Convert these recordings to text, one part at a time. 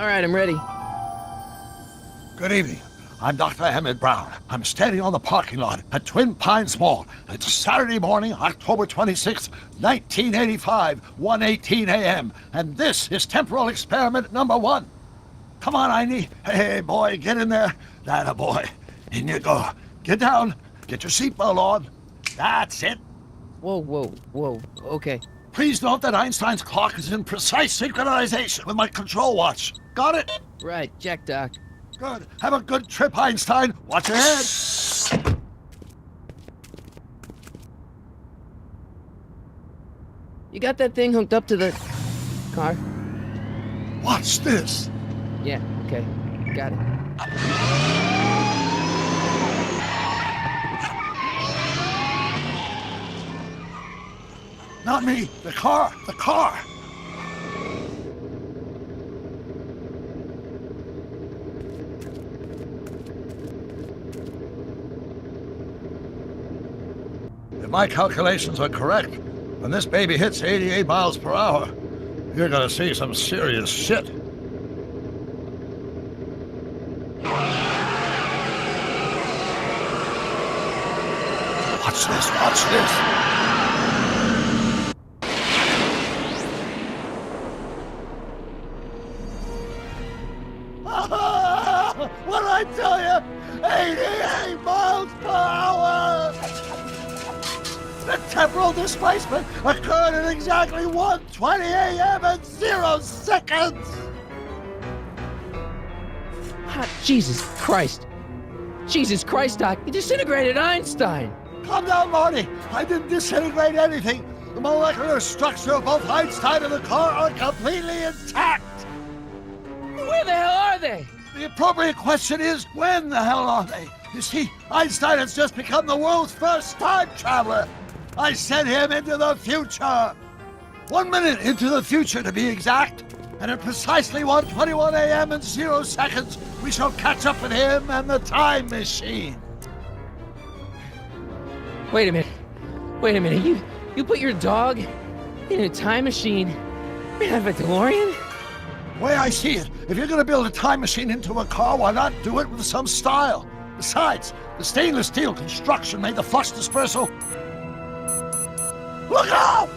All right, I'm ready. Good evening. I'm Dr. Emmett Brown. I'm standing on the parking lot at Twin Pines Mall. It's Saturday morning, October 26th, 1985, 1:18 a.m. And this is temporal experiment number 1. Come on, Einie. Hey, boy, get in there. That a boy. In you go. Get down. Get your seatbelt on. That's it. Whoa. Okay. Please note that Einstein's clock is in precise synchronization with my control watch. Got it? Right, check, Doc. Good. Have a good trip, Einstein. Watch your head. You got that thing hooked up to the car? Watch this. Yeah, okay. Got it. Not me. The car. The car. If my calculations are correct, when this baby hits 88 miles per hour, you're gonna see some serious shit. Watch this, watch this. What'd I tell you? 88 miles per hour! The temporal displacement occurred at exactly 1:20 a.m. and 0 seconds! Jesus Christ. Jesus Christ, Doc. You disintegrated Einstein. Calm down, Marty. I didn't disintegrate anything. The molecular structure of both Einstein and the car are completely intact. Where the hell are they? The appropriate question is, when the hell are they? You see, Einstein has just become the world's first time traveler. I sent him into the future. 1 minute into the future, to be exact. And at precisely 1:21 a.m. and 0 seconds, we shall catch up with him and the time machine. Wait a minute. You put your dog in a time machine in a DeLorean? The way I see it, if you're going to build a time machine into a car, why not do it with some style? Besides, the stainless steel construction made the flux dispersal. Look out!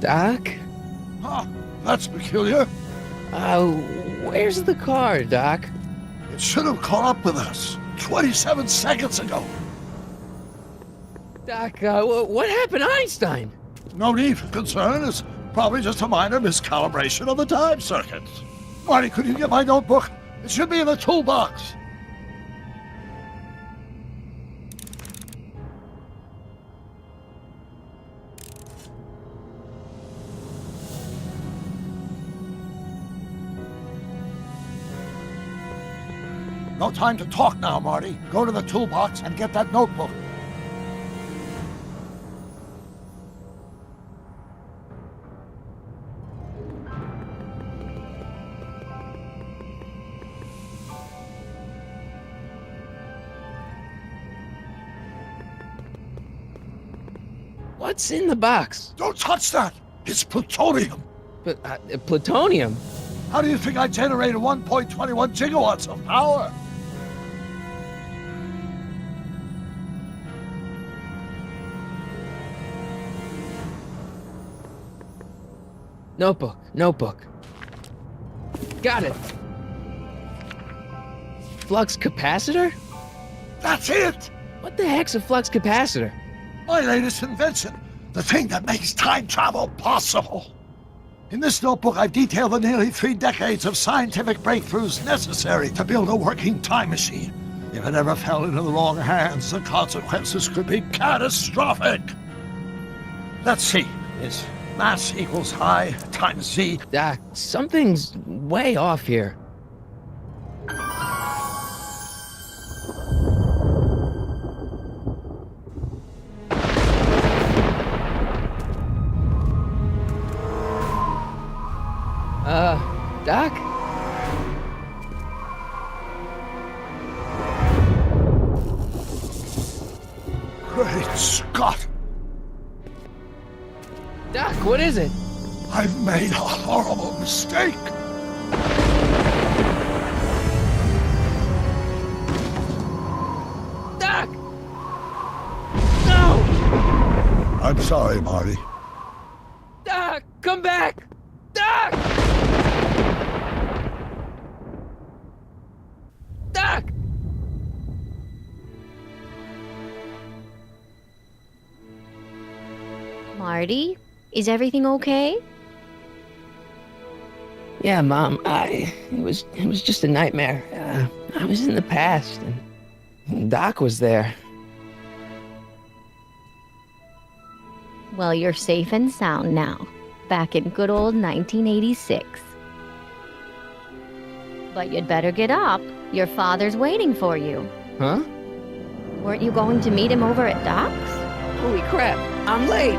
Doc? Huh, that's peculiar. Where's the car, Doc? It should have caught up with us 27 seconds ago. Doc, what happened to Einstein? No need for concern. It's probably just a minor miscalibration of the time circuits. Marty, could you get my notebook? It should be in the toolbox. No time to talk now, Marty. Go to the toolbox and get that notebook. What's in the box? Don't touch that! It's plutonium! But, plutonium? How do you think I generated 1.21 gigawatts of power? Notebook. Got it. Flux capacitor? That's it! What the heck's a flux capacitor? My latest invention. The thing that makes time travel possible. In this notebook, I've detailed the nearly 3 decades of scientific breakthroughs necessary to build a working time machine. If it ever fell into the wrong hands, the consequences could be catastrophic. Let's see. Is mass equals I times Z. Doc, something's way off here. Doc? Great Scott! Doc, what is it? I've made a horrible mistake! Doc! No! I'm sorry, Marty. Doc, come back! Doc! Doc! Marty, is everything okay? Yeah, Mom, it was just a nightmare. I was in the past, and Doc was there. Well, you're safe and sound now, back in good old 1986. But you'd better get up. Your father's waiting for you. Huh? Weren't you going to meet him over at Doc's? Holy crap, I'm late!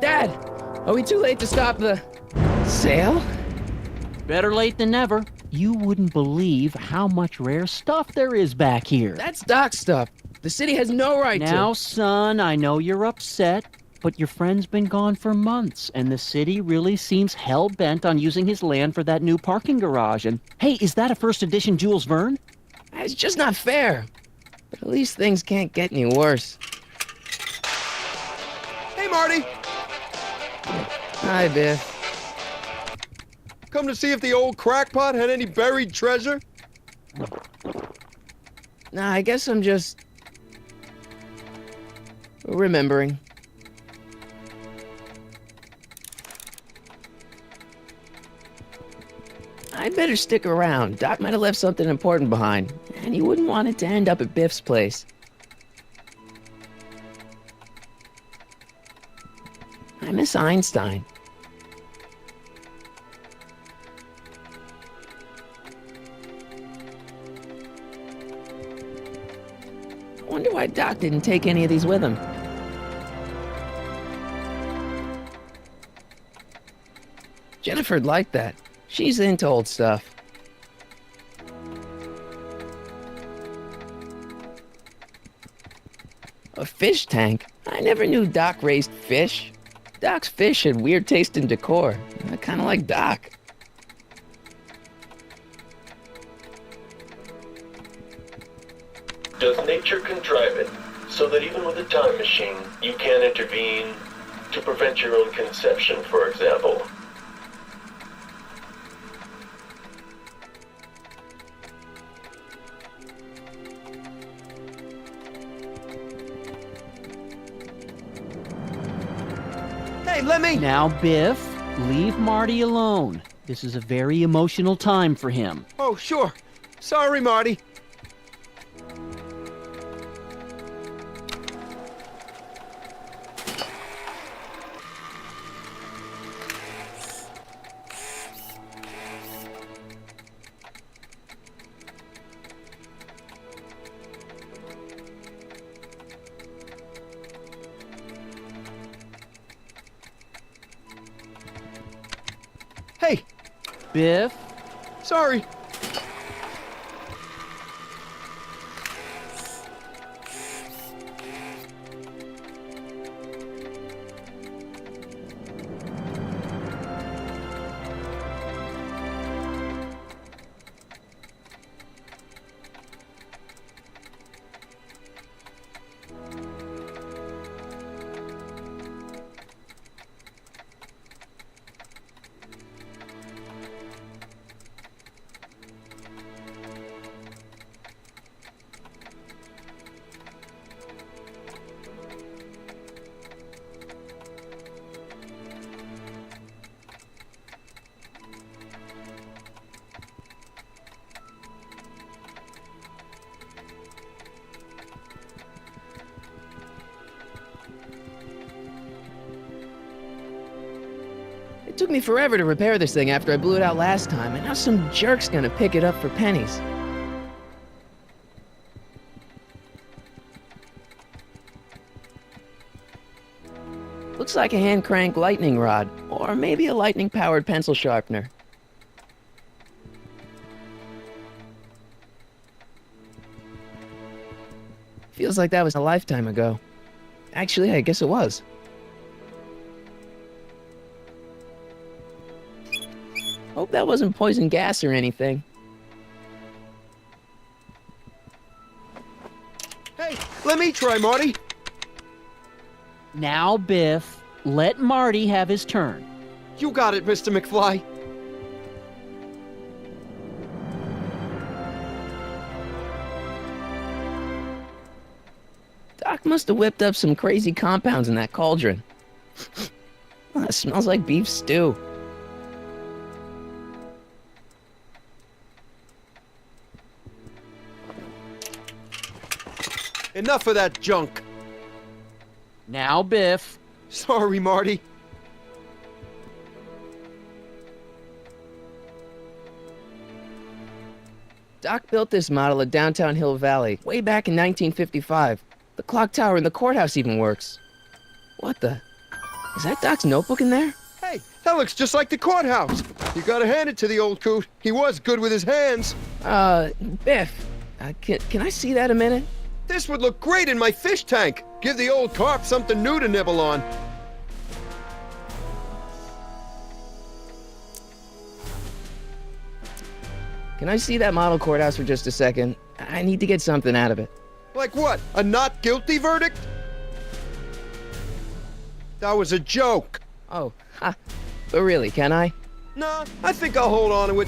Dad, are we too late to stop the sale? Better late than never. You wouldn't believe how much rare stuff there is back here. That's Doc stuff. The city has no right Now, to. son, I know you're upset, but your friend's been gone for months, and the city really seems hell-bent on using his land for that new parking garage. And, hey, is that a first edition Jules Verne? It's just not fair. But at least things can't get any worse. Hey, Marty! Hi, Biff. Come to see if the old crackpot had any buried treasure? Nah, I guess I'm just remembering. I'd better stick around. Doc might have left something important behind, and you wouldn't want it to end up at Biff's place. I miss Einstein. I wonder why Doc didn't take any of these with him. Jennifer'd like that. She's into old stuff. A fish tank? I never knew Doc raised fish. Doc's fish had weird taste in decor. I kind of like Doc. Does nature contrive it so that even with a time machine, you can intervene to prevent your own conception, for example? Hey, let me... Now, Biff, leave Marty alone. This is a very emotional time for him. Oh, sure. Sorry, Marty. Hey, Biff, sorry. took me forever to repair this thing after I blew it out last time, and now some jerk's gonna pick it up for pennies. Looks like a hand-crank lightning rod, or maybe a lightning-powered pencil sharpener. Feels like that was a lifetime ago. Actually, I guess it was. Hope that wasn't poison gas or anything. Hey, let me try, Marty. Now, Biff, let Marty have his turn. You got it, Mr. McFly. Doc must have whipped up some crazy compounds in that cauldron. It smells like beef stew. Enough of that junk. Now, Biff. Sorry, Marty. Doc built this model at downtown Hill Valley way back in 1955. The clock tower in the courthouse even works. What the? Is that Doc's notebook in there? Hey, that looks just like the courthouse. You gotta hand it to the old coot. He was good with his hands. Biff, can I see that a minute? This would look great in my fish tank. Give the old carp something new to nibble on. Can I see that model courthouse for just a second? I need to get something out of it. Like what? A not guilty verdict? That was a joke. Oh, ha. But really, can I? Nah, I think I'll hold on to it.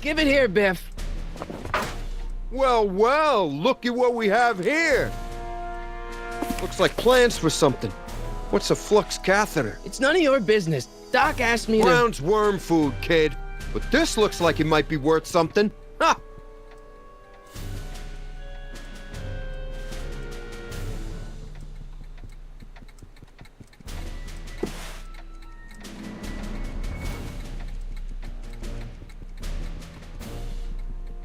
Give it here, Biff. Well, well, look at what we have here. Looks like plans for something. What's a flux catheter? It's none of your business. Doc asked me to... Brown's worm food, kid. But this looks like it might be worth something. Ha!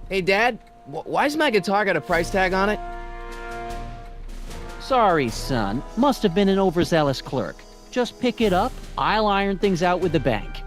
Hey, Dad, why's my guitar got a price tag on it? Sorry, son. Must have been an overzealous clerk. Just pick it up. I'll iron things out with the bank.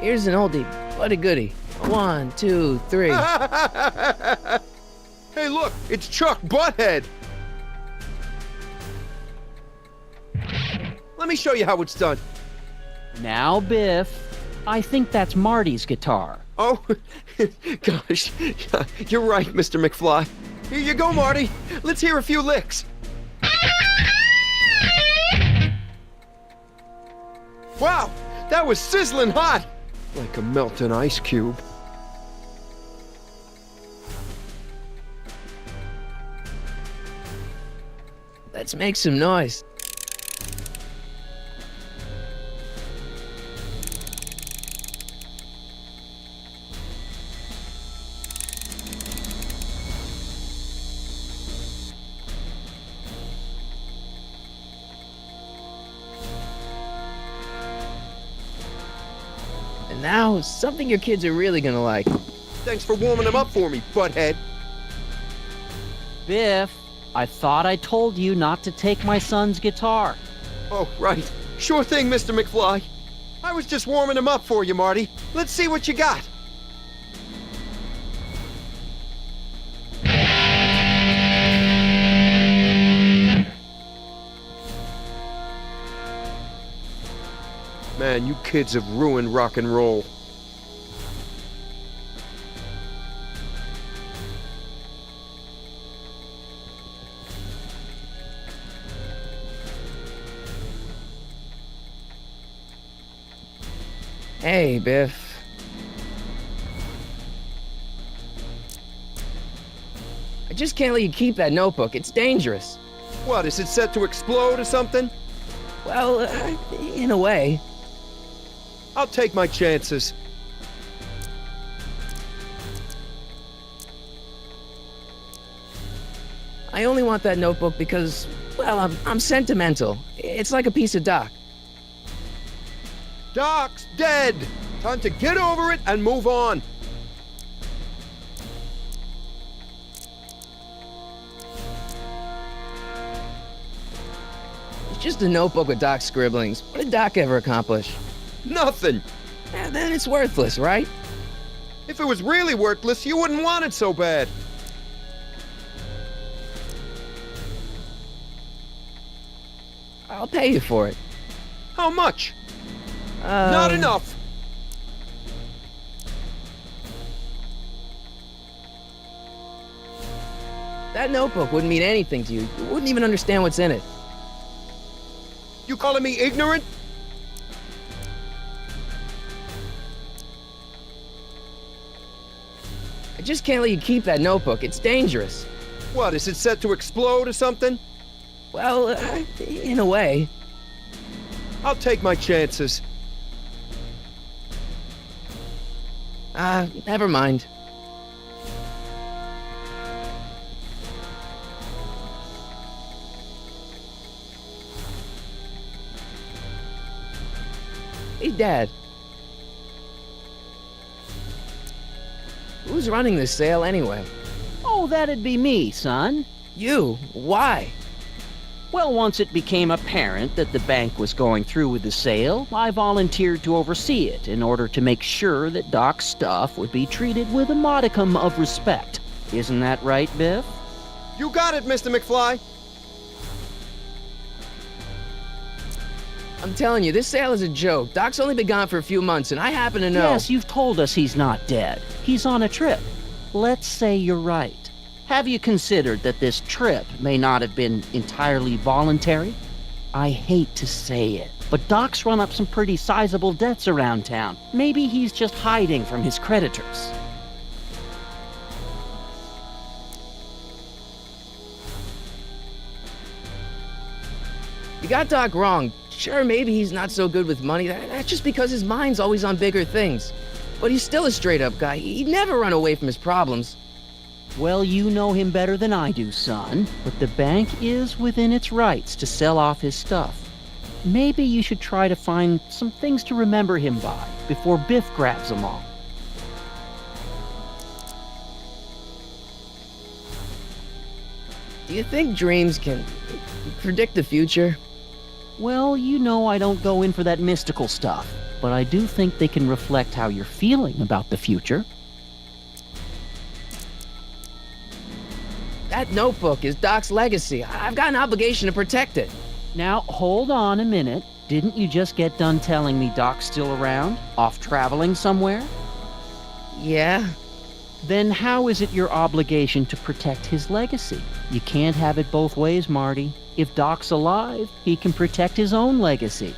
Here's an oldie, but a goodie. 1, 2, 3. Hey, look, it's Chuck Butthead. Let me show you how it's done. Now, Biff, I think that's Marty's guitar. Oh, gosh, you're right, Mr. McFly. Here you go, Marty. Let's hear a few licks. Wow, that was sizzling hot. Like a melting ice cube. Let's make some noise. And now, something your kids are really gonna like. Thanks for warming them up for me, Butthead. Biff, I thought I told you not to take my son's guitar. Oh, right. Sure thing, Mr. McFly. I was just warming them up for you, Marty. Let's see what you got. Man, you kids have ruined rock and roll. Hey, Biff. I just can't let you keep that notebook. It's dangerous. What, is it set to explode or something? Well, in a way. I'll take my chances. I only want that notebook because, well, I'm sentimental. It's like a piece of Doc. Doc's dead! Time to get over it and move on. It's just a notebook with Doc's scribblings. What did Doc ever accomplish? Nothing. Then it's worthless, right? If it was really worthless, you wouldn't want it so bad. I'll pay you for it. How much? Not enough. That notebook wouldn't mean anything to you. You wouldn't even understand what's in it. You calling me ignorant? I just can't let you keep that notebook. It's dangerous. What, is it set to explode or something? Well, in a way. I'll take my chances. Never mind. Hey, Dad. Who's running this sale anyway? Oh, that'd be me, son. You? Why? Well, once it became apparent that the bank was going through with the sale, I volunteered to oversee it in order to make sure that Doc's stuff would be treated with a modicum of respect. Isn't that right, Biff? You got it, Mr. McFly. I'm telling you, this sale is a joke. Doc's only been gone for a few months, and I happen to know. Yes, you've told us he's not dead. He's on a trip. Let's say you're right. Have you considered that this trip may not have been entirely voluntary? I hate to say it, but Doc's run up some pretty sizable debts around town. Maybe he's just hiding from his creditors. You got Doc wrong. Sure, maybe he's not so good with money. That's just because his mind's always on bigger things. But he's still a straight-up guy. He'd never run away from his problems. Well, you know him better than I do, son, but the bank is within its rights to sell off his stuff. Maybe you should try to find some things to remember him by before Biff grabs them all. Do you think dreams can predict the future? Well, you know I don't go in for that mystical stuff, but I do think they can reflect how you're feeling about the future. That notebook is Doc's legacy. I've got an obligation to protect it. Now, hold on a minute. Didn't you just get done telling me Doc's still around? Off traveling somewhere? Yeah? Then how is it your obligation to protect his legacy? You can't have it both ways, Marty. If Doc's alive, he can protect his own legacy.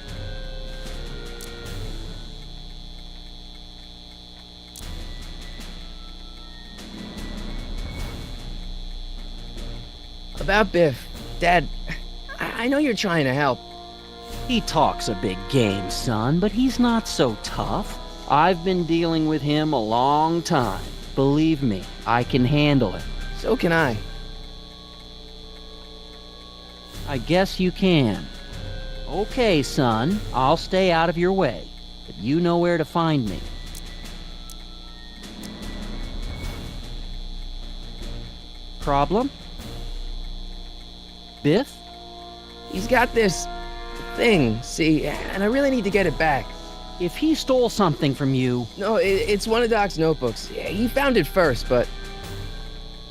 About Biff. Dad, I know you're trying to help. He talks a big game, son, but he's not so tough. I've been dealing with him a long time. Believe me, I can handle it. So can I. I guess you can. Okay, son, I'll stay out of your way, but you know where to find me. Problem? Biff? He's got this thing, see, and I really need to get it back. If he stole something from you... No, it's one of Doc's notebooks. Yeah, he found it first, but...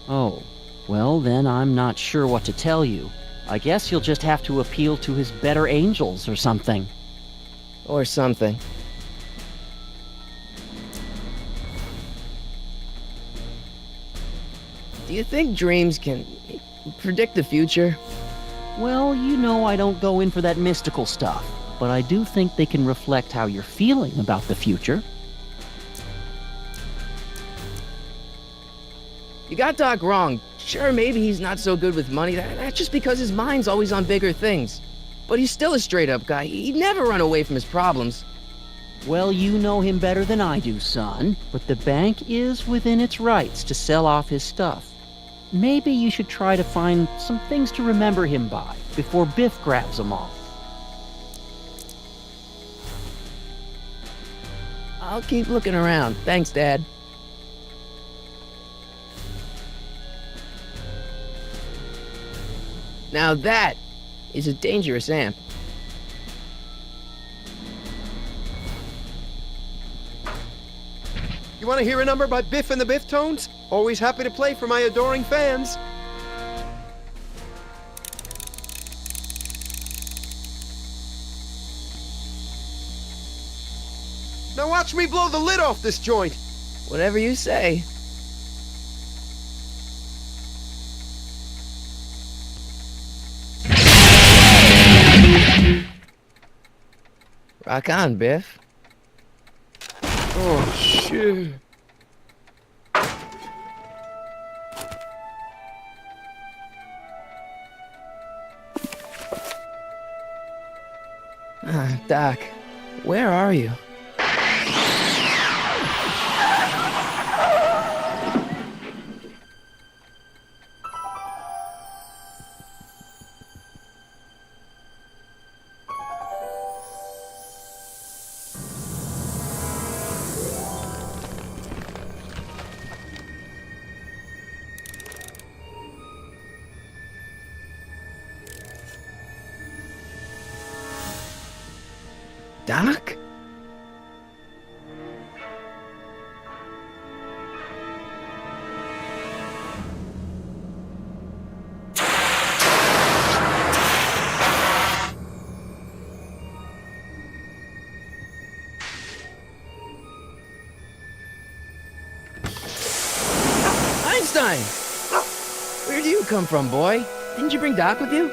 Oh, well then I'm not sure what to tell you. I guess you'll just have to appeal to his better angels or something. Or something. Do you think dreams can predict the future? Well, you know I don't go in for that mystical stuff, but I do think they can reflect how you're feeling about the future. You got Doc wrong. Sure, maybe he's not so good with money. That's just because his mind's always on bigger things. But he's still a straight-up guy. He'd never run away from his problems. Well, you know him better than I do, son. But the bank is within its rights to sell off his stuff. Maybe you should try to find some things to remember him by before Biff grabs them all. I'll keep looking around. Thanks, Dad. Now that is a dangerous amp. You want to hear a number by Biff and the Biff-Tones? Always happy to play for my adoring fans. Now watch me blow the lid off this joint. Whatever you say. Rock on, Biff. Oh, shit. Doc, where are you? Doc? Einstein! Where do you come from, boy? Didn't you bring Doc with you?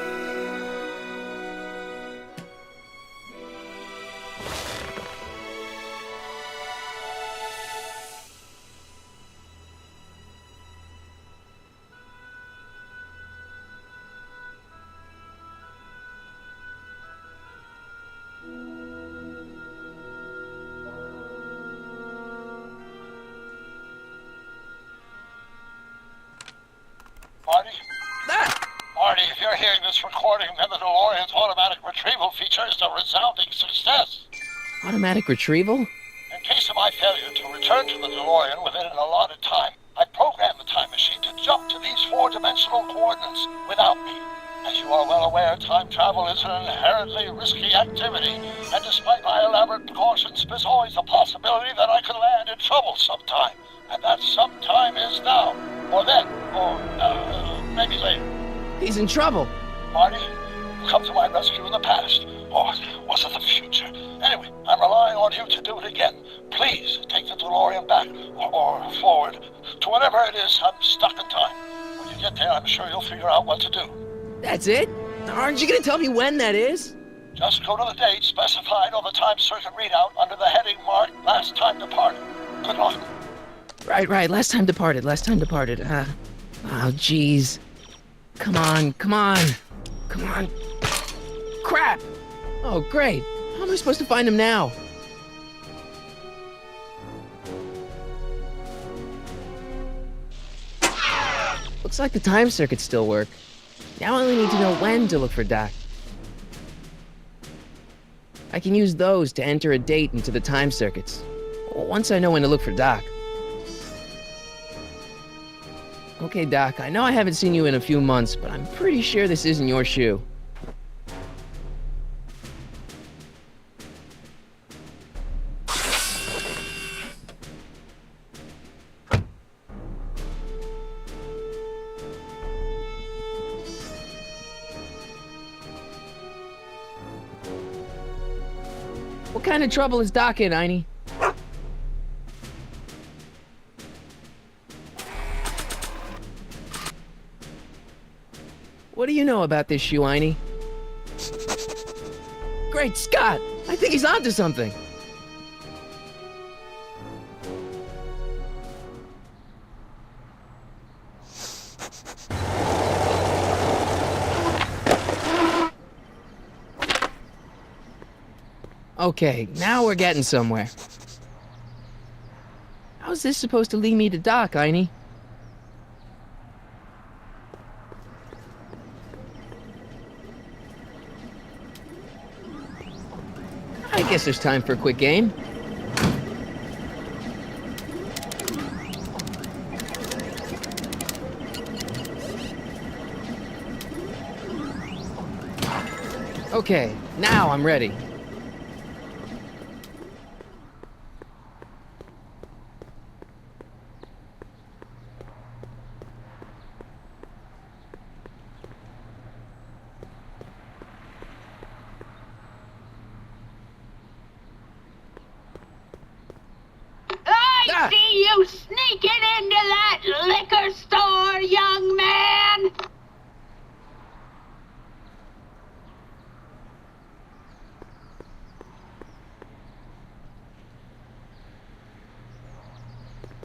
Marty? Ah! Marty, if you're hearing this recording, then the DeLorean's automatic retrieval feature is a resounding success. Automatic retrieval? In case of my failure to return to the DeLorean within an allotted time, I programmed the time machine to jump to these four-dimensional coordinates without me. As you are well aware, time travel is an inherently risky activity, and despite my elaborate precautions, there's always the possibility that I could land in trouble sometime. And that sometime is now, or then, or maybe later. He's in trouble. Marty, you come to my rescue in the past, or was it the future? Anyway, I'm relying on you to do it again. Please take the DeLorean back, or forward, to whatever it is I'm stuck in time. When you get there, I'm sure you'll figure out what to do. That's it? Aren't you gonna tell me when that is? Just go to the date specified on the time circuit readout under the heading marked Last Time Departed. Good luck. Right. Last time departed. Oh, jeez. Come on. Crap! Oh, great. How am I supposed to find him now? Looks like the time circuits still work. Now I only need to know when to look for Doc. I can use those to enter a date into the time circuits. Once I know when to look for Doc. Okay, Doc, I know I haven't seen you in a few months, but I'm pretty sure this isn't your shoe. What kind of trouble is Doc in, Einie? What do you know about this shoe, Einie? Great Scott! I think he's onto something! Okay, now we're getting somewhere. How's this supposed to lead me to Doc, Einie? I guess there's time for a quick game. Okay, now I'm ready. I see you sneaking into that liquor store, young man!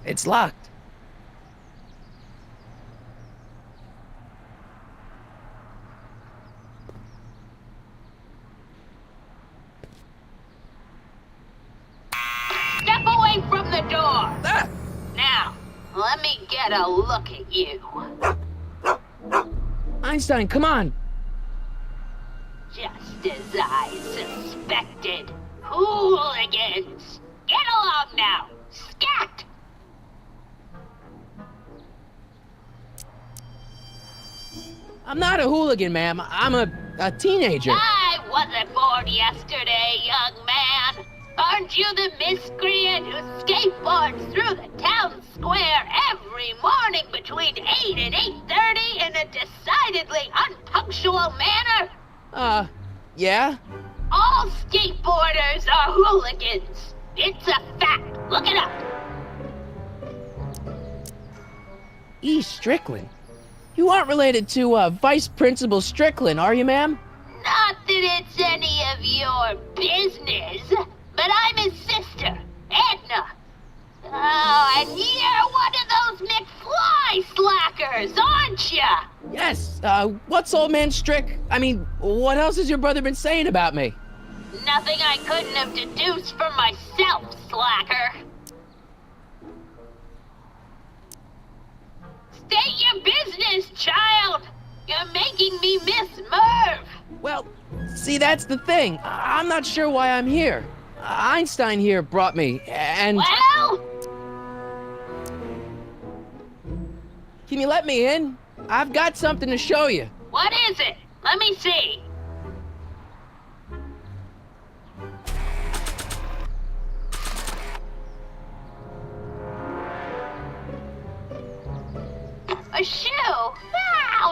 It's locked. Step away from the door! Now, let me get a look at you. Einstein, come on! Just as I suspected. Hooligans! Get along now! Scat! I'm not a hooligan, ma'am. I'm a teenager. I wasn't born yesterday, young man. Aren't you the miscreant who skateboards through the town square every morning between 8 and 8:30 in a decidedly unpunctual manner? Yeah? All skateboarders are hooligans. It's a fact. Look it up. E. Strickland. You aren't related to, Vice Principal Strickland, are you, ma'am? Not that it's any of your business, but I'm his sister, Edna. Oh, and you're one of those McFly slackers, aren't ya? Yes, what's old man Strick? I mean, what else has your brother been saying about me? Nothing I couldn't have deduced from myself, slacker. State your business, child! You're making me miss Merv! Well, see, that's the thing. I'm not sure why I'm here. Einstein here brought me, and... Well? Can you let me in? I've got something to show you. What is it? Let me see. A shoe?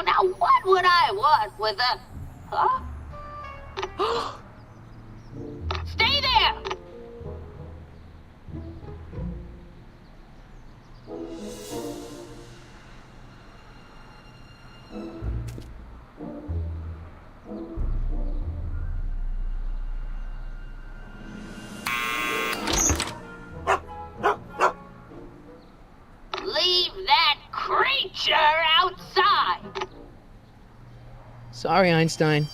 Now what would I want with a... Huh? Stay there! Leave that creature outside! Sorry, Einstein.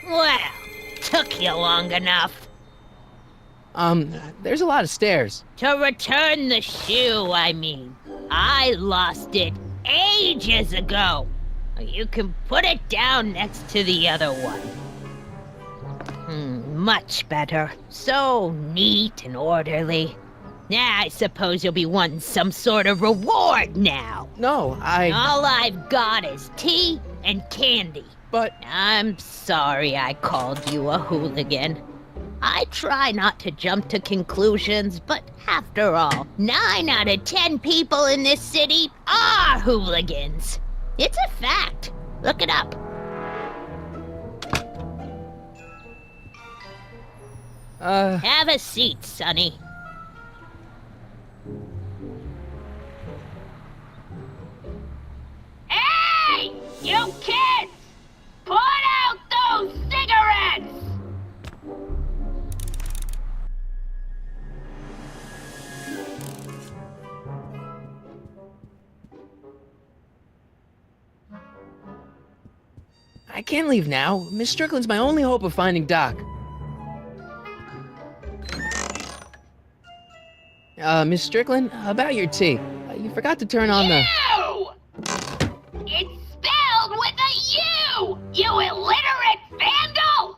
Well, took you long enough. There's a lot of stairs. To return the shoe, I mean. I lost it ages ago. You can put it down next to the other one. Much better. So neat and orderly. I suppose you'll be wanting some sort of reward now. No, All I've got is tea and candy. But... I'm sorry I called you a hooligan. I try not to jump to conclusions, but after all, 9 out of 10 people in this city are hooligans. It's a fact. Look it up. Have a seat, Sonny. Hey! You kids! Put out those cigarettes! I can't leave now. Miss Strickland's my only hope of finding Doc. Miss Strickland, about your tea. You forgot to turn on the... You! It's spelled with a U! You illiterate vandal!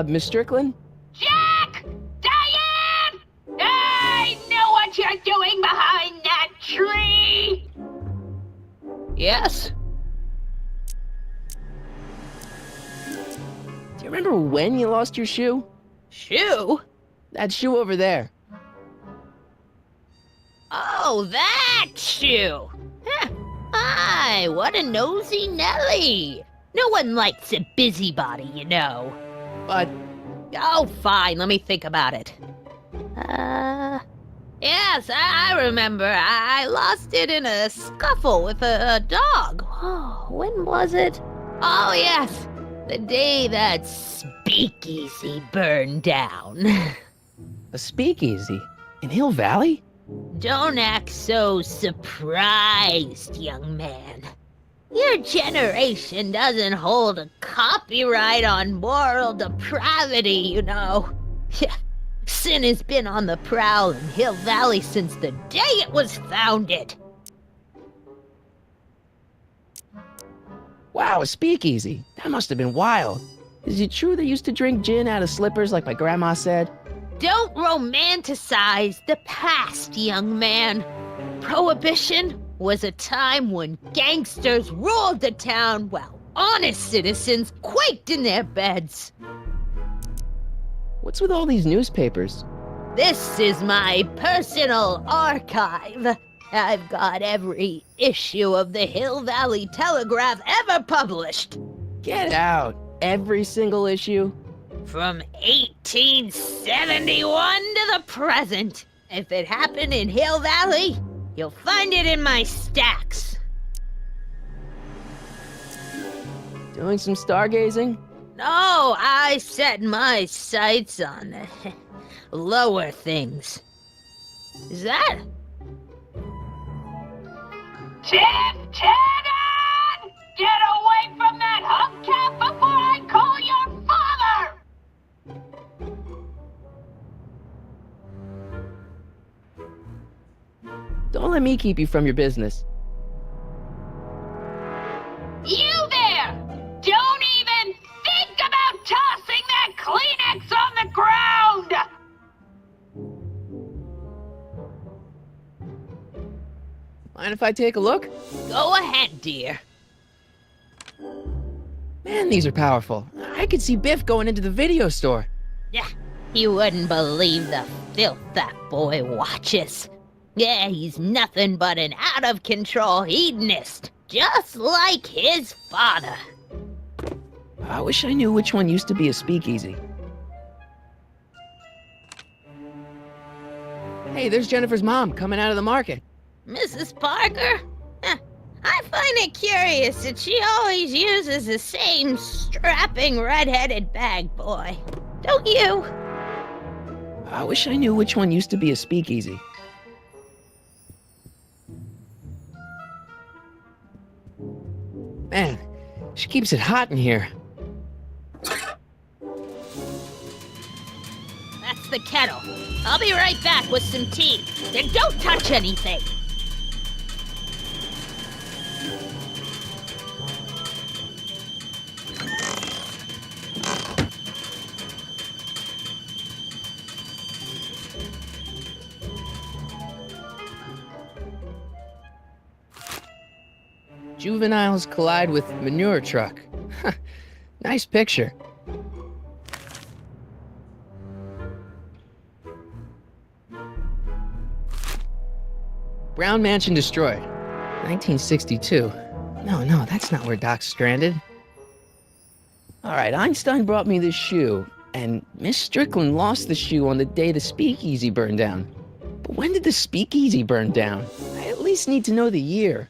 Miss Strickland? Jack! Diane! I know what you're doing behind that tree! Yes? Do you remember when you lost your shoe? Shoe? That shoe over there. Oh, that shoe! Huh. Aye, what a nosy Nelly! No one likes a busybody, you know. But Oh, fine, let me think about it. Yes, I remember. I lost it in a scuffle with a dog. Oh, when was it? Oh, yes, the day that speakeasy burned down. a speakeasy in Hill Valley? Don't act so surprised, young man. Your generation doesn't hold a copyright on moral depravity, you know. Sin has been on the prowl in Hill Valley since the day it was founded. Wow, a speakeasy. That must have been wild. Is it true they used to drink gin out of slippers like my grandma said? Don't romanticize the past, young man. Prohibition was a time when gangsters ruled the town while honest citizens quaked in their beds. What's with all these newspapers? This is my personal archive. I've got every issue of the Hill Valley Telegraph ever published. Get out. Every single issue? From 1871 to the present. If it happened in Hill Valley, you'll find it in my stacks. Doing some stargazing? No, I set my sights on lower things. Is that? Tim Tannen! Get away from that hubcap before I call your father! Don't let me keep you from your business. You there! Don't even think about tossing that Kleenex on the ground! Mind if I take a look? Go ahead, dear. Man, these are powerful. I could see Biff going into the video store. Yeah, you wouldn't believe the filth that boy watches. Yeah, he's nothing but an out-of-control hedonist, just like his father. I wish I knew which one used to be a speakeasy. Hey, there's Jennifer's mom coming out of the market. Mrs. Parker? I find it curious that she always uses the same strapping red-headed bag boy. Don't you? I wish I knew which one used to be a speakeasy. Man, she keeps it hot in here. That's the kettle. I'll be right back with some tea. Then don't touch anything. Juveniles collide with manure truck. Nice picture. Brown Mansion destroyed. 1962. No, that's not where Doc's stranded. Alright, Einstein brought me this shoe, and Miss Strickland lost the shoe on the day the speakeasy burned down. But when did the speakeasy burn down? I at least need to know the year.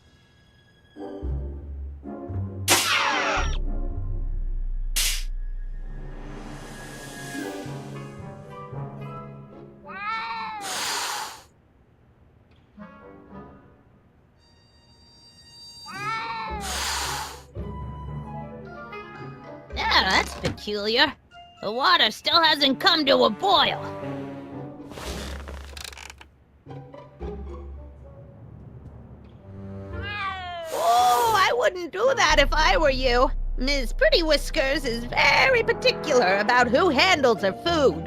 that's peculiar. The water still hasn't come to a boil. Oh, I wouldn't do that if I were you. Ms. Pretty Whiskers is very particular about who handles her food.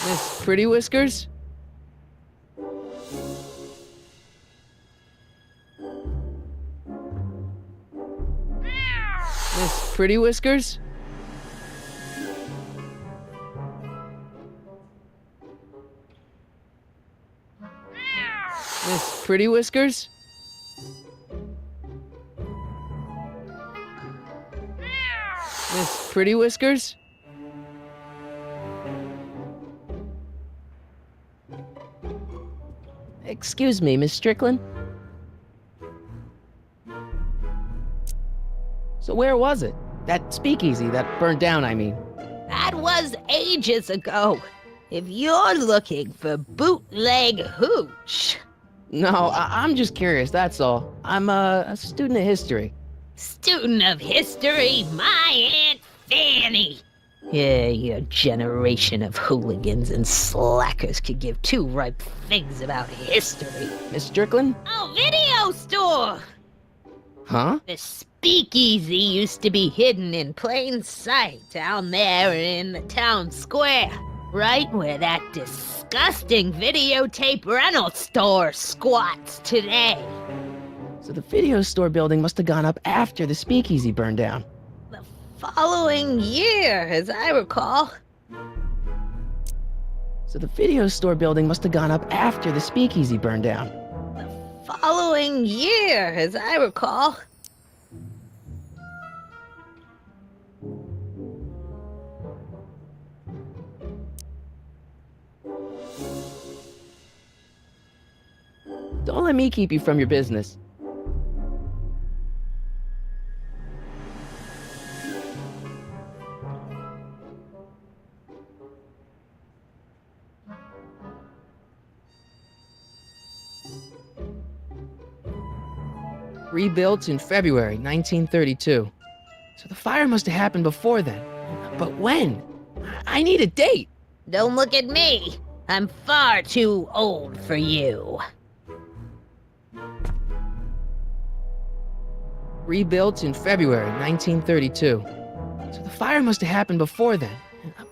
Miss Pretty Whiskers? Miss Pretty Whiskers? Miss Pretty Whiskers? Miss Pretty Whiskers? Excuse me, Miss Strickland? So where was it? That speakeasy that burned down, I mean. That was ages ago. If you're looking for bootleg hooch. No, I'm just curious, that's all. I'm a student of history. Student of history, my Aunt Fanny. Yeah, your generation of hooligans and slackers could give two ripe figs about history. Miss Strickland? Oh, video store! Huh? The speakeasy used to be hidden in plain sight down there in the town square. Right where that disgusting videotape rental store squats today. So the video store building must have gone up after the speakeasy burned down. The following year, as I recall. So the video store building must have gone up after the speakeasy burned down. The following year, as I recall. Don't let me keep you from your business. Rebuilt in February 1932. So the fire must have happened before then. But when? I need a date. Don't look at me. I'm far too old for you. Rebuilt in February 1932. So the fire must have happened before then.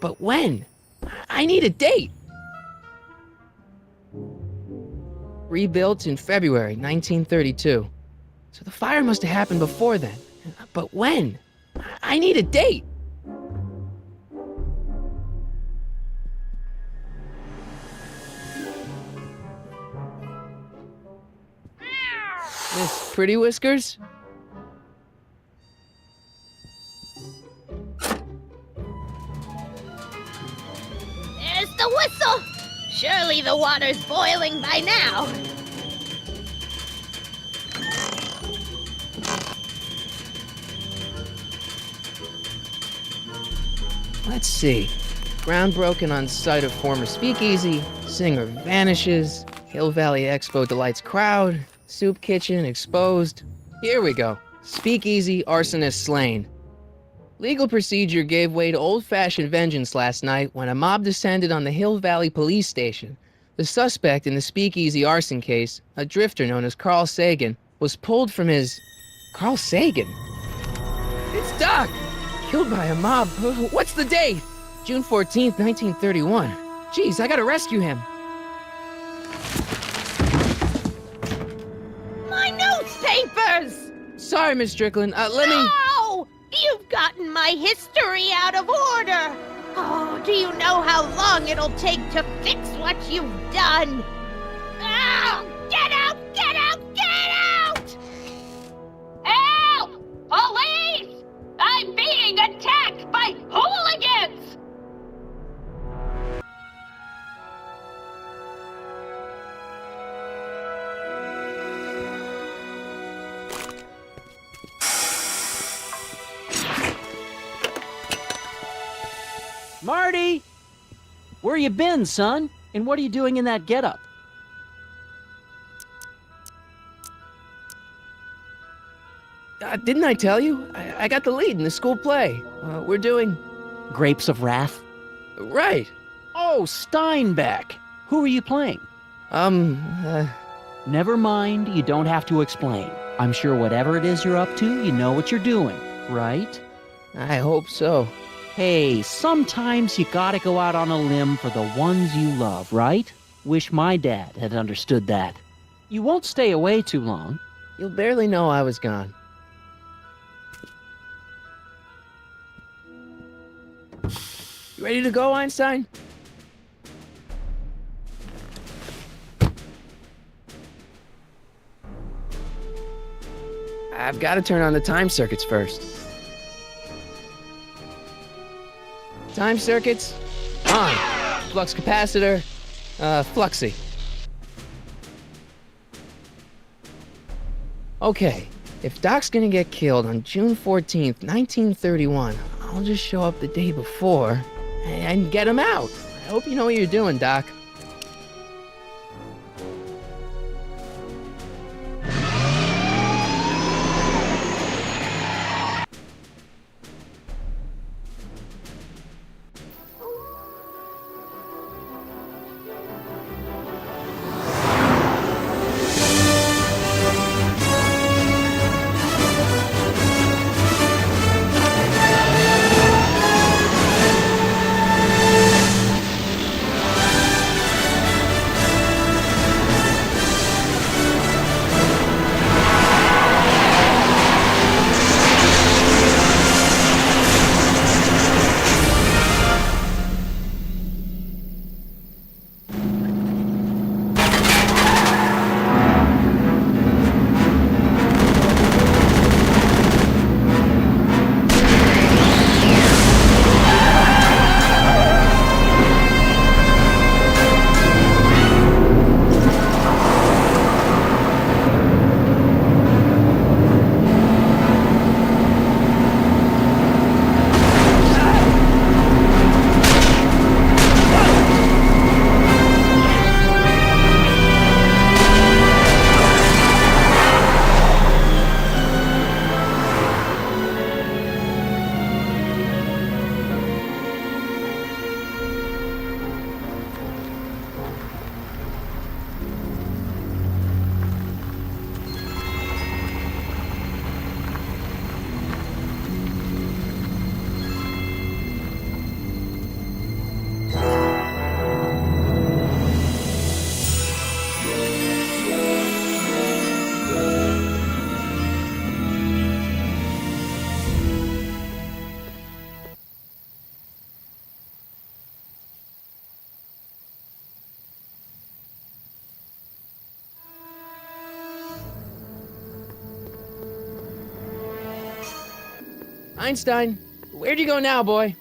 But when? I need a date. Rebuilt in February 1932. So the fire must have happened before then. But when? I need a date. Miss Pretty Whiskers? There's the whistle! Surely the water's boiling by now. Let's see. Ground broken on site of former speakeasy. Singer vanishes. Hill Valley Expo delights crowd. Soup kitchen exposed. Here we go. Speakeasy arsonist slain. Legal procedure gave way to old-fashioned vengeance last night when a mob descended on the Hill Valley police station. The suspect in the speakeasy arson case, a drifter known as Carl Sagan, was pulled from his... Carl Sagan? It's Doc! Killed by a mob. What's the date? June 14th, 1931. Jeez, I gotta rescue him. My newspapers! Sorry, Miss Strickland. Let me... No! You've gotten my history out of order! Oh, do you know how long it'll take to fix what you've done? Oh, get out! Get out! Get out! Help! Police! I'm being attacked by hooligans! Marty! Where you been, son? And what are you doing in that getup? Didn't I tell you? I got the lead in the school play. We're doing... Grapes of Wrath? Right. Oh, Steinbeck! Who are you playing? Never mind, you don't have to explain. I'm sure whatever it is you're up to, you know what you're doing, right? I hope so. Hey, sometimes you gotta go out on a limb for the ones you love, right? Wish my dad had understood that. You won't stay away too long. You'll barely know I was gone. You ready to go, Einstein? I've got to turn on the time circuits first. Time circuits, on. Flux capacitor, fluxy. Okay, if Doc's gonna get killed on June 14th, 1931, I'll just show up the day before and get him out. I hope you know what you're doing, Doc. Einstein, where'd you go now, boy?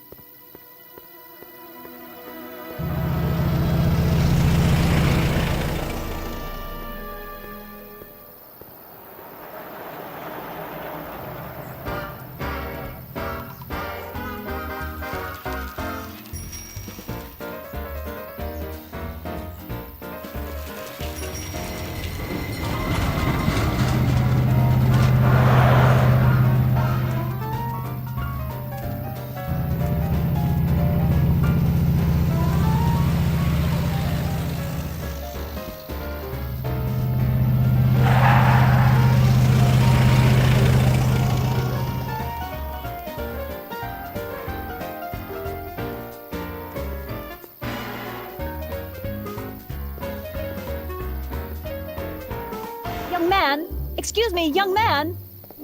Young man! Excuse me, young man!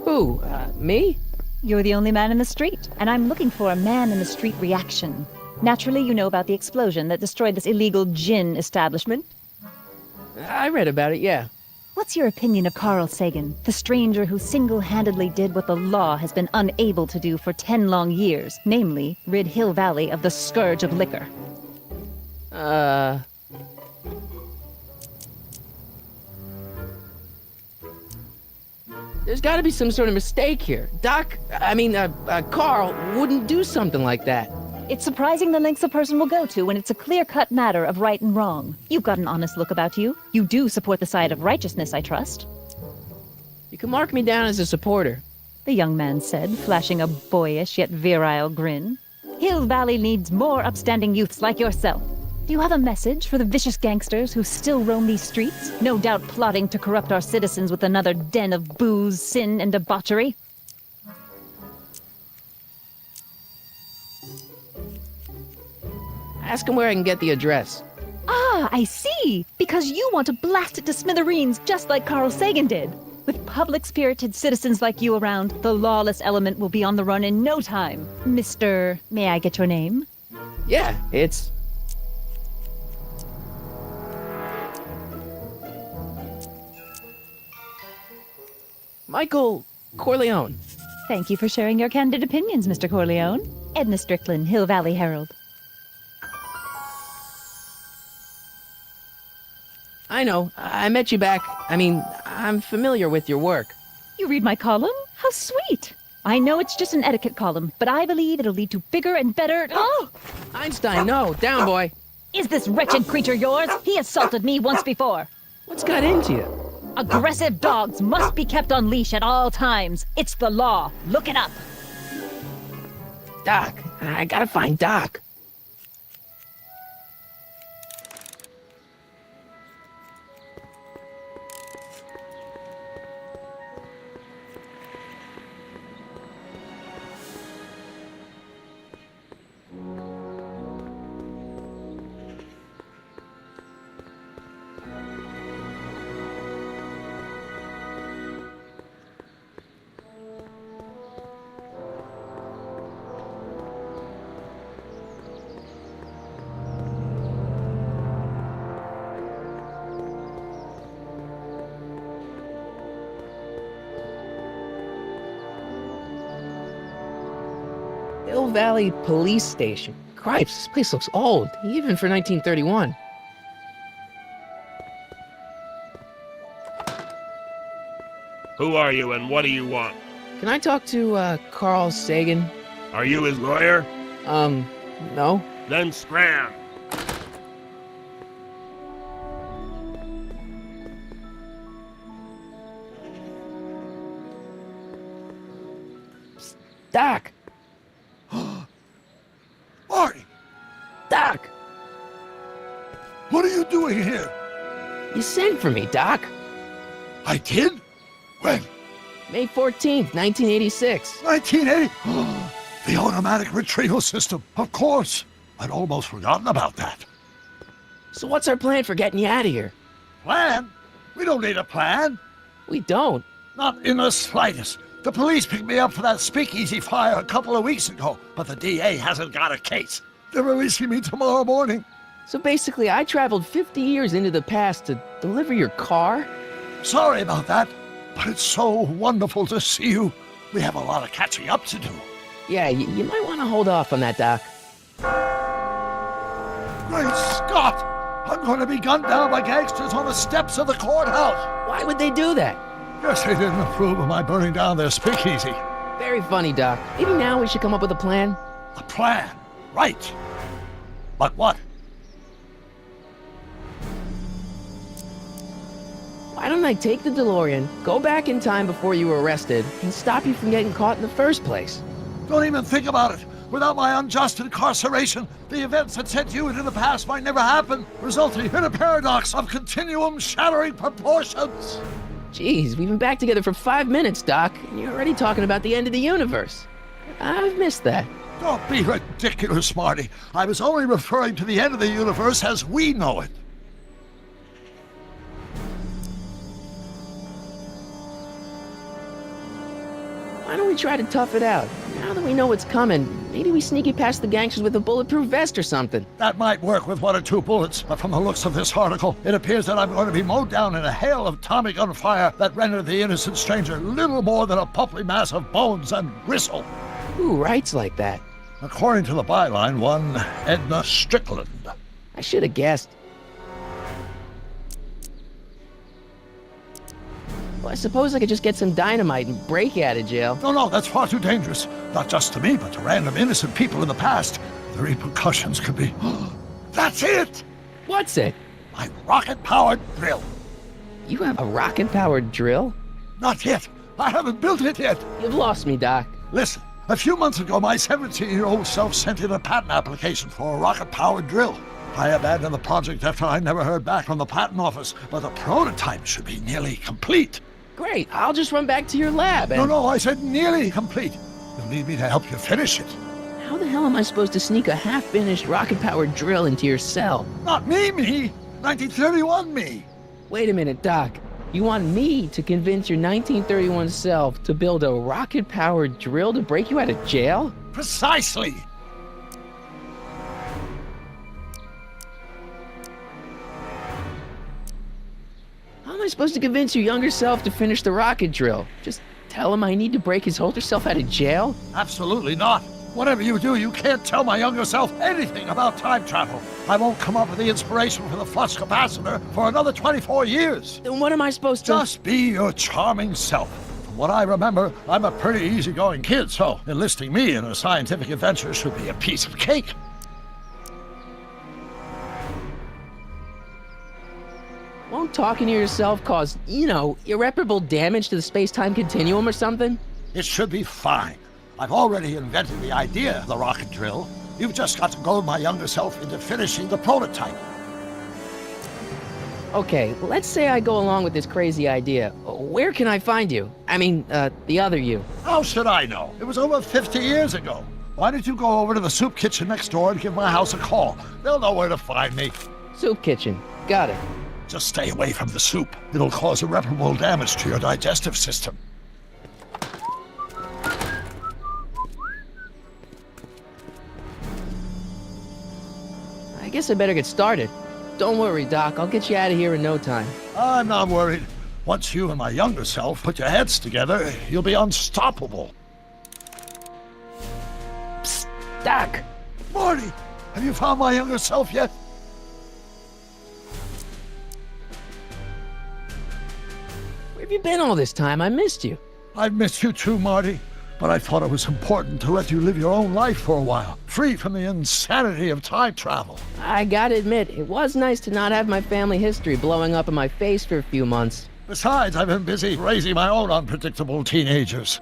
Who, me? You're the only man in the street, and I'm looking for a man-in-the-street reaction. Naturally, you know about the explosion that destroyed this illegal gin establishment. I read about it, yeah. What's your opinion of Carl Sagan, the stranger who single-handedly did what the law has been unable to do for 10 long years, namely, rid Hill Valley of the scourge of liquor? There's gotta be some sort of mistake here. Carl wouldn't do something like that. It's surprising the lengths a person will go to when it's a clear-cut matter of right and wrong. You've got an honest look about you. You do support the side of righteousness, I trust. You can mark me down as a supporter. the young man said, flashing a boyish yet virile grin. Hill Valley needs more upstanding youths like yourself. Do you have a message for the vicious gangsters who still roam these streets, no doubt plotting to corrupt our citizens with another den of booze, sin, and debauchery? Ask him where I can get the address. Ah, I see! Because you want to blast it to smithereens just like Carl Sagan did. With public-spirited citizens like you around, the lawless element will be on the run in no time. Mr. May I get your name? Yeah, it's... Michael Corleone. Thank you for sharing your candid opinions, Mr. Corleone. Edna Strickland, Hill Valley Herald. I know. I met you back. I'm familiar with your work. You read my column? How sweet! I know it's just an etiquette column, but I believe it'll lead to bigger and better... Oh! Einstein, no. Down, boy. Is this wretched creature yours? He assaulted me once before. What's got into you? Aggressive dogs must be kept on leash at all times. It's the law. Look it up. Doc. I gotta find Doc. Hill Valley Police Station. Cripes, this place looks old, even for 1931. Who are you and what do you want? Can I talk to, Carl Sagan? Are you his lawyer? No. Then scram. Doc! Marty! Doc! What are you doing here? You sent for me, Doc. I did? When? May 14th, 1986. 1980? The automatic retrieval system, of course. I'd almost forgotten about that. So what's our plan for getting you out of here? Plan? We don't need a plan. We don't. Not in the slightest. The police picked me up for that speakeasy fire a couple of weeks ago, but the DA hasn't got a case. They're releasing me tomorrow morning. So basically, I traveled 50 years into the past to deliver your car? Sorry about that, but it's so wonderful to see you. We have a lot of catching up to do. Yeah, you might want to hold off on that, Doc. Great Scott! I'm going to be gunned down by gangsters on the steps of the courthouse. Why would they do that? Guess they didn't approve of my burning down their speakeasy. Very funny, Doc. Maybe now we should come up with a plan. A plan? Right. But what? Why don't I take the DeLorean, go back in time before you were arrested, and stop you from getting caught in the first place? Don't even think about it. Without my unjust incarceration, the events that sent you into the past might never happen, resulting in a paradox of continuum shattering proportions. Jeez, we've been back together for 5 minutes, Doc, and you're already talking about the end of the universe. I've missed that. Don't be ridiculous, Marty. I was only referring to the end of the universe as we know it. Why don't we try to tough it out? Now that we know what's coming, maybe we sneak it past the gangsters with a bulletproof vest or something. That might work with 1 or 2 bullets, but from the looks of this article, it appears that I'm going to be mowed down in a hail of Tommy gun fire that rendered the innocent stranger little more than a pulpy mass of bones and gristle. Who writes like that? According to the byline, one Edna Strickland. I should have guessed. Well, I suppose I could just get some dynamite and break out of jail. No, that's far too dangerous. Not just to me, but to random innocent people in the past. The repercussions could be... That's it! What's it? My rocket-powered drill. You have a rocket-powered drill? Not yet, I haven't built it yet. You've lost me, Doc. Listen, a few months ago, my 17-year-old self sent in a patent application for a rocket-powered drill. I abandoned the project after I never heard back from the patent office, but the prototype should be nearly complete. Great, I'll just run back to your lab and... No, I said nearly complete. You'll need me to help you finish it. How the hell am I supposed to sneak a half-finished rocket-powered drill into your cell? Not me. 1931 me. Wait a minute, Doc. You want me to convince your 1931 self to build a rocket-powered drill to break you out of jail? Precisely. How am I supposed to convince your younger self to finish the rocket drill? Just tell him I need to break his older self out of jail? Absolutely not. Whatever you do, you can't tell my younger self anything about time travel. I won't come up with the inspiration for the flux capacitor for another 24 years. Then what am I supposed to... Just be your charming self. From what I remember, I'm a pretty easygoing kid, so enlisting me in a scientific adventure should be a piece of cake. Won't talking to yourself cause, irreparable damage to the space-time continuum or something? It should be fine. I've already invented the idea of the rocket drill. You've just got to goad my younger self into finishing the prototype. Okay, well, let's say I go along with this crazy idea. Where can I find you? I mean, the other you. How should I know? It was over 50 years ago. Why don't you go over to the soup kitchen next door and give my house a call? They'll know where to find me. Soup kitchen. Got it. Just stay away from the soup. It'll cause irreparable damage to your digestive system. I guess I better get started. Don't worry, Doc. I'll get you out of here in no time. I'm not worried. Once you and my younger self put your heads together, you'll be unstoppable. Psst, Doc. Marty, have you found my younger self yet? Where have you been all this time? I missed you. I've missed you too, Marty. But I thought it was important to let you live your own life for a while, free from the insanity of time travel. I gotta admit, it was nice to not have my family history blowing up in my face for a few months. Besides, I've been busy raising my own unpredictable teenagers.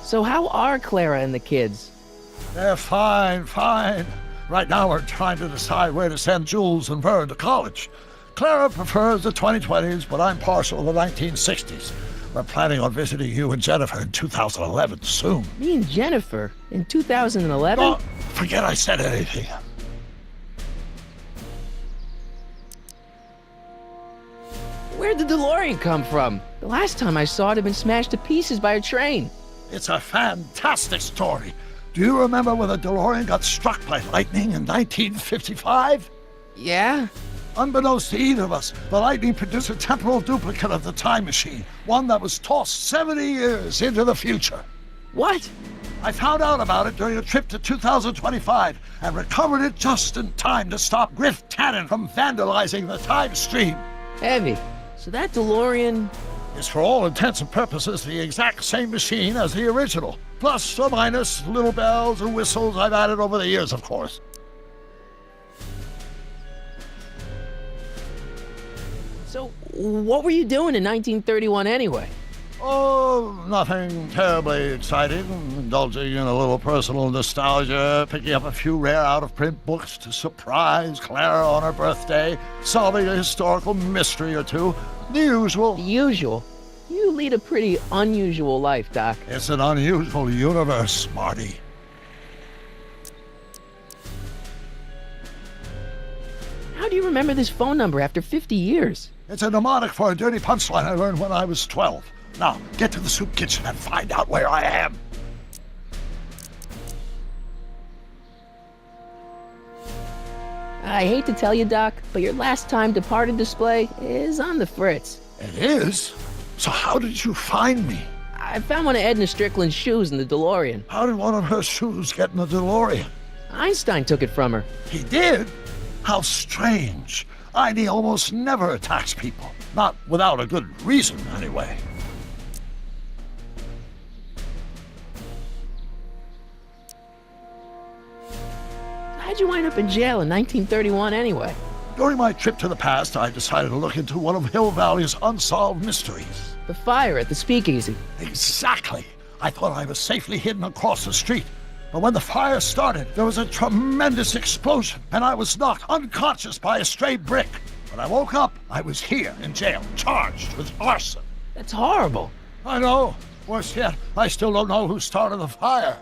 So how are Clara and the kids? They're fine. Right now we're trying to decide where to send Jules and Vern to college. Clara prefers the 2020s, but I'm partial to the 1960s. We're planning on visiting you and Jennifer in 2011 soon. Me and Jennifer? In 2011? Oh, forget I said anything. Where'd the DeLorean come from? The last time I saw it had been smashed to pieces by a train. It's a fantastic story. Do you remember when the DeLorean got struck by lightning in 1955? Yeah? Unbeknownst to either of us, the lightning produced a temporal duplicate of the time machine, one that was tossed 70 years into the future. What? I found out about it during a trip to 2025 and recovered it just in time to stop Griff Tannen from vandalizing the time stream. Heavy. So that DeLorean... is for all intents and purposes the exact same machine as the original. Plus or minus little bells and whistles I've added over the years, of course. So, what were you doing in 1931 anyway? Oh, nothing terribly exciting. Indulging in a little personal nostalgia, picking up a few rare out-of-print books to surprise Clara on her birthday, solving a historical mystery or two. The usual. The usual? You lead a pretty unusual life, Doc. It's an unusual universe, Marty. How do you remember this phone number after 50 years? It's a mnemonic for a dirty punchline I learned when I was 12. Now, get to the soup kitchen and find out where I am. I hate to tell you, Doc, but your last time departed display is on the fritz. It is? So how did you find me? I found one of Edna Strickland's shoes in the DeLorean. How did one of her shoes get in the DeLorean? Einstein took it from her. He did? How strange. Heidi almost never attacks people. Not without a good reason, anyway. How'd you wind up in jail in 1931 anyway? During my trip to the past, I decided to look into one of Hill Valley's unsolved mysteries. The fire at the speakeasy. Exactly. I thought I was safely hidden across the street. But when the fire started, there was a tremendous explosion, and I was knocked unconscious by a stray brick. When I woke up, I was here in jail, charged with arson. That's horrible. I know. Worse yet, I still don't know who started the fire.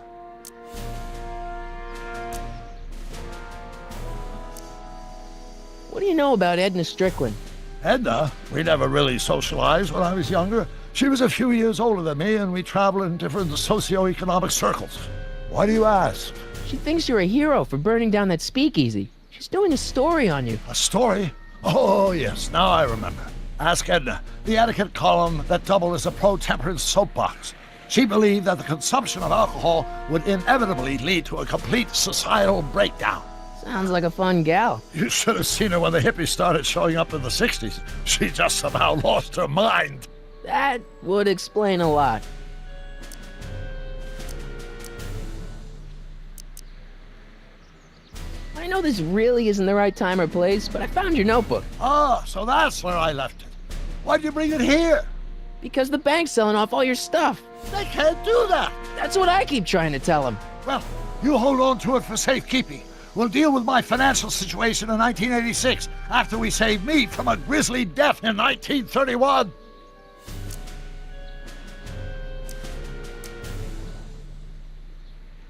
What do you know about Edna Strickland? Edna? We never really socialized when I was younger. She was a few years older than me, and we traveled in different socioeconomic circles. Why do you ask? She thinks you're a hero for burning down that speakeasy. She's doing a story on you. A story? Oh, yes, now I remember. Ask Edna, the etiquette column that doubled as a pro-temperance soapbox. She believed that the consumption of alcohol would inevitably lead to a complete societal breakdown. Sounds like a fun gal. You should have seen her when the hippies started showing up in the 60s. She just somehow lost her mind. That would explain a lot. I know this really isn't the right time or place, but I found your notebook. Ah, so that's where I left it. Why'd you bring it here? Because the bank's selling off all your stuff. They can't do that. That's what I keep trying to tell them. Well, you hold on to it for safekeeping. We'll deal with my financial situation in 1986 after we save me from a grisly death in 1931.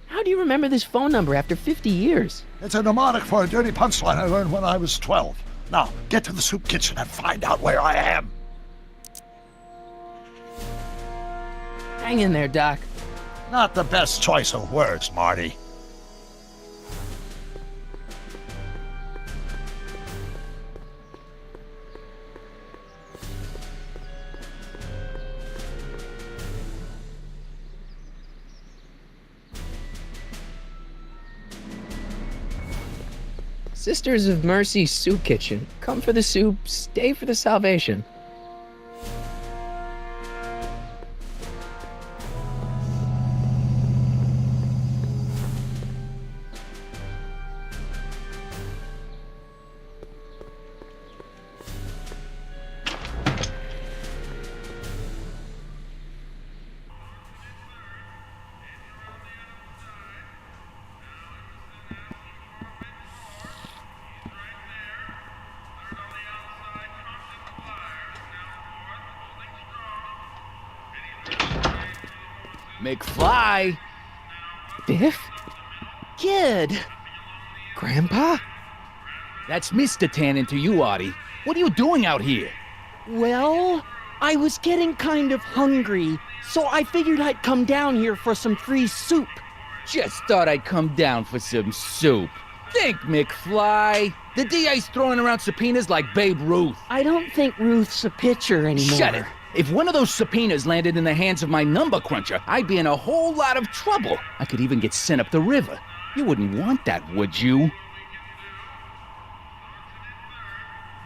How do you remember this phone number after 50 years? It's a mnemonic for a dirty punchline I learned when I was 12. Now, get to the soup kitchen and find out where I am. Hang in there, Doc. Not the best choice of words, Marty. Sisters of Mercy Soup Kitchen. Come for the soup, stay for the salvation. McFly! Biff? Kid! Grandpa? That's Mr. Tannen to you, Artie. What are you doing out here? Well, I was getting kind of hungry, so I figured I'd come down here for some free soup. Just thought I'd come down for some soup. Think, McFly. The DA's throwing around subpoenas like Babe Ruth. I don't think Ruth's a pitcher anymore. Shut it! If one of those subpoenas landed in the hands of my number cruncher, I'd be in a whole lot of trouble. I could even get sent up the river. You wouldn't want that, would you?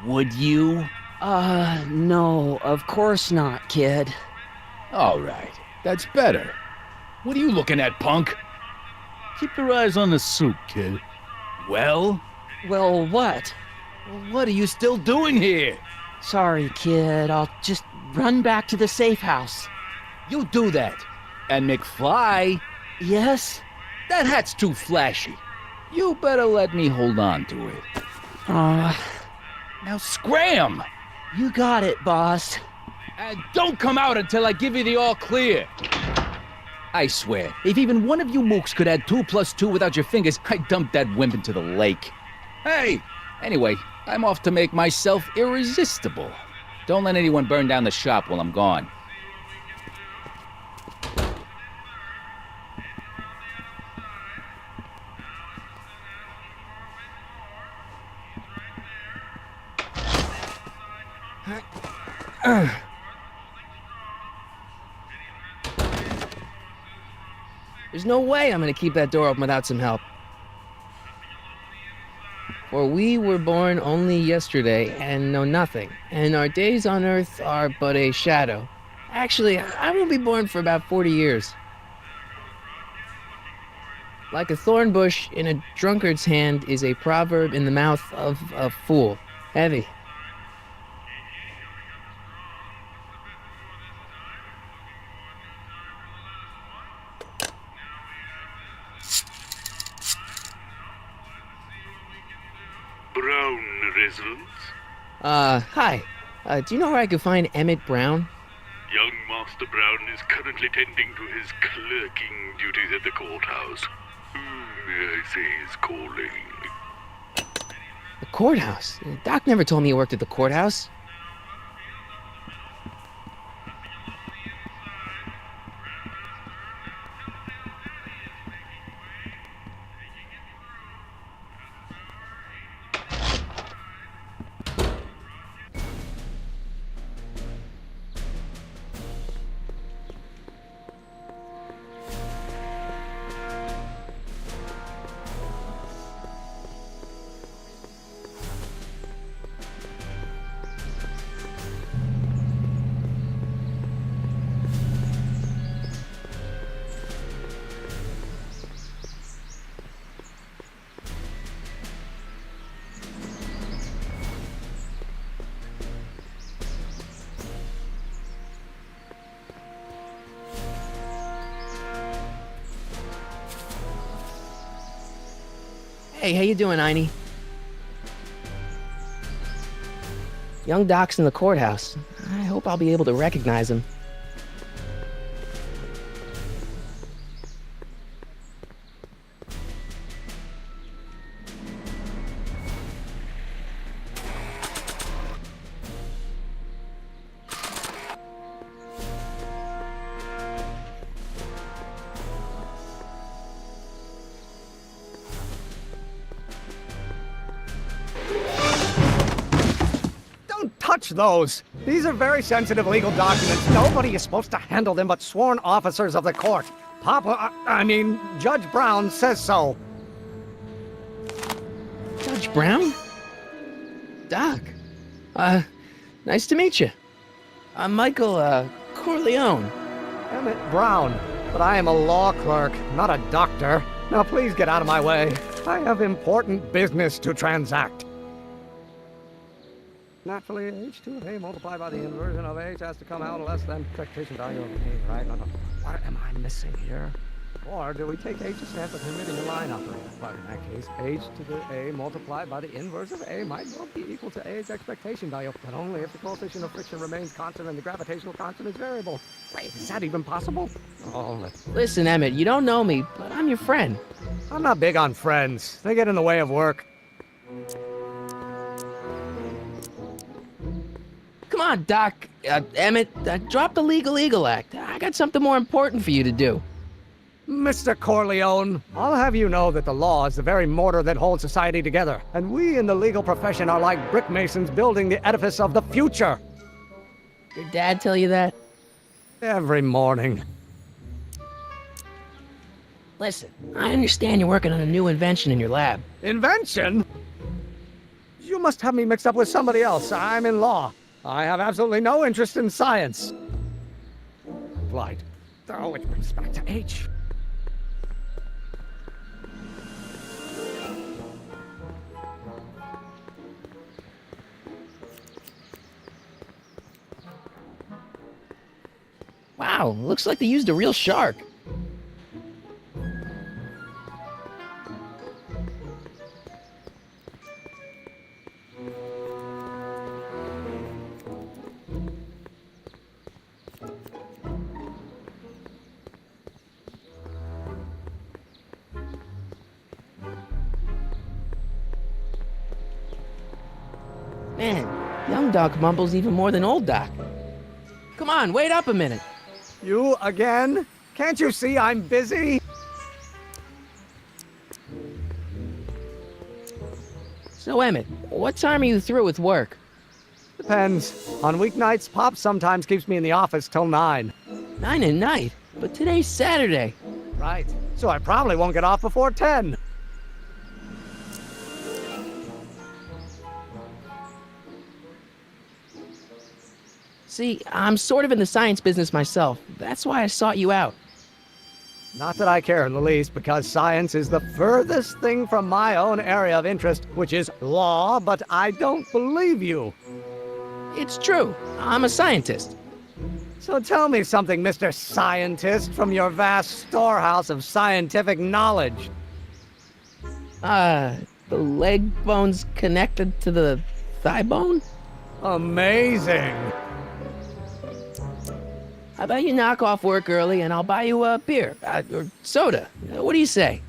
Would you? No, of course not, kid. All right, that's better. What are you looking at, punk? Keep your eyes on the soup, kid. Well? Well, what? What are you still doing here? Sorry, kid. I'll just run back to the safe house. You do that. And McFly? Yes? That hat's too flashy. You better let me hold on to it. Now scram! You got it, boss. And don't come out until I give you the all clear. I swear, if even one of you mooks could add 2 + 2 without your fingers, I'd dump that wimp into the lake. Hey! Anyway, I'm off to make myself irresistible. Don't let anyone burn down the shop while I'm gone. There's no way I'm gonna keep that door open without some help. For we were born only yesterday and know nothing, and our days on earth are but a shadow. Actually, I won't be born for about 40 years. Like a thorn bush in a drunkard's hand is a proverb in the mouth of a fool. Heavy. Brown residence? Hi. Do you know where I could find Emmett Brown? Young Master Brown is currently tending to his clerking duties at the courthouse. Who may I say is calling? The courthouse? Doc never told me he worked at the courthouse. Hey, how you doing, Einie? Young Doc's in the courthouse. I hope I'll be able to recognize him. Touch those. These are very sensitive legal documents. Nobody is supposed to handle them but sworn officers of the court. Judge Brown says so. Judge Brown? Doc. Nice to meet you. I'm Michael, Corleone. Emmett Brown. But I am a law clerk, not a doctor. Now please get out of my way. I have important business to transact. Naturally, h2 of a multiplied by the inversion of h has to come out less than expectation value of a, right? No. What am I missing here? Or do we take h to stand for permitting a line operator? But in that case, h to the a multiplied by the inverse of a might well be equal to a's expectation value, but only if the coefficient of friction remains constant and the gravitational constant is variable. Wait, is that even possible? Oh, Listen, Emmett, you don't know me, but I'm your friend. I'm not big on friends. They get in the way of work. Come on, Doc. Emmett, drop the Legal Eagle Act. I got something more important for you to do. Mr. Corleone, I'll have you know that the law is the very mortar that holds society together, and we in the legal profession are like brick masons building the edifice of the future. Your dad tell you that? Every morning. Listen, I understand you're working on a new invention in your lab. Invention? You must have me mixed up with somebody else. I'm in law. I have absolutely no interest in science. Light. Oh, it brings back to H. Wow, looks like they used a real shark. Man, young Doc mumbles even more than old Doc. Come on, wait up a minute. You again? Can't you see I'm busy? So, Emmett, what time are you through with work? Depends. On weeknights, Pop sometimes keeps me in the office till 9. 9 at night? But today's Saturday. Right. So I probably won't get off before 10. See, I'm sort of in the science business myself. That's why I sought you out. Not that I care in the least, because science is the furthest thing from my own area of interest, which is law, but I don't believe you. It's true. I'm a scientist. So tell me something, Mr. Scientist, from your vast storehouse of scientific knowledge. The leg bone's connected to the thigh bone? Amazing. How about you knock off work early and I'll buy you a beer or soda? What do you say?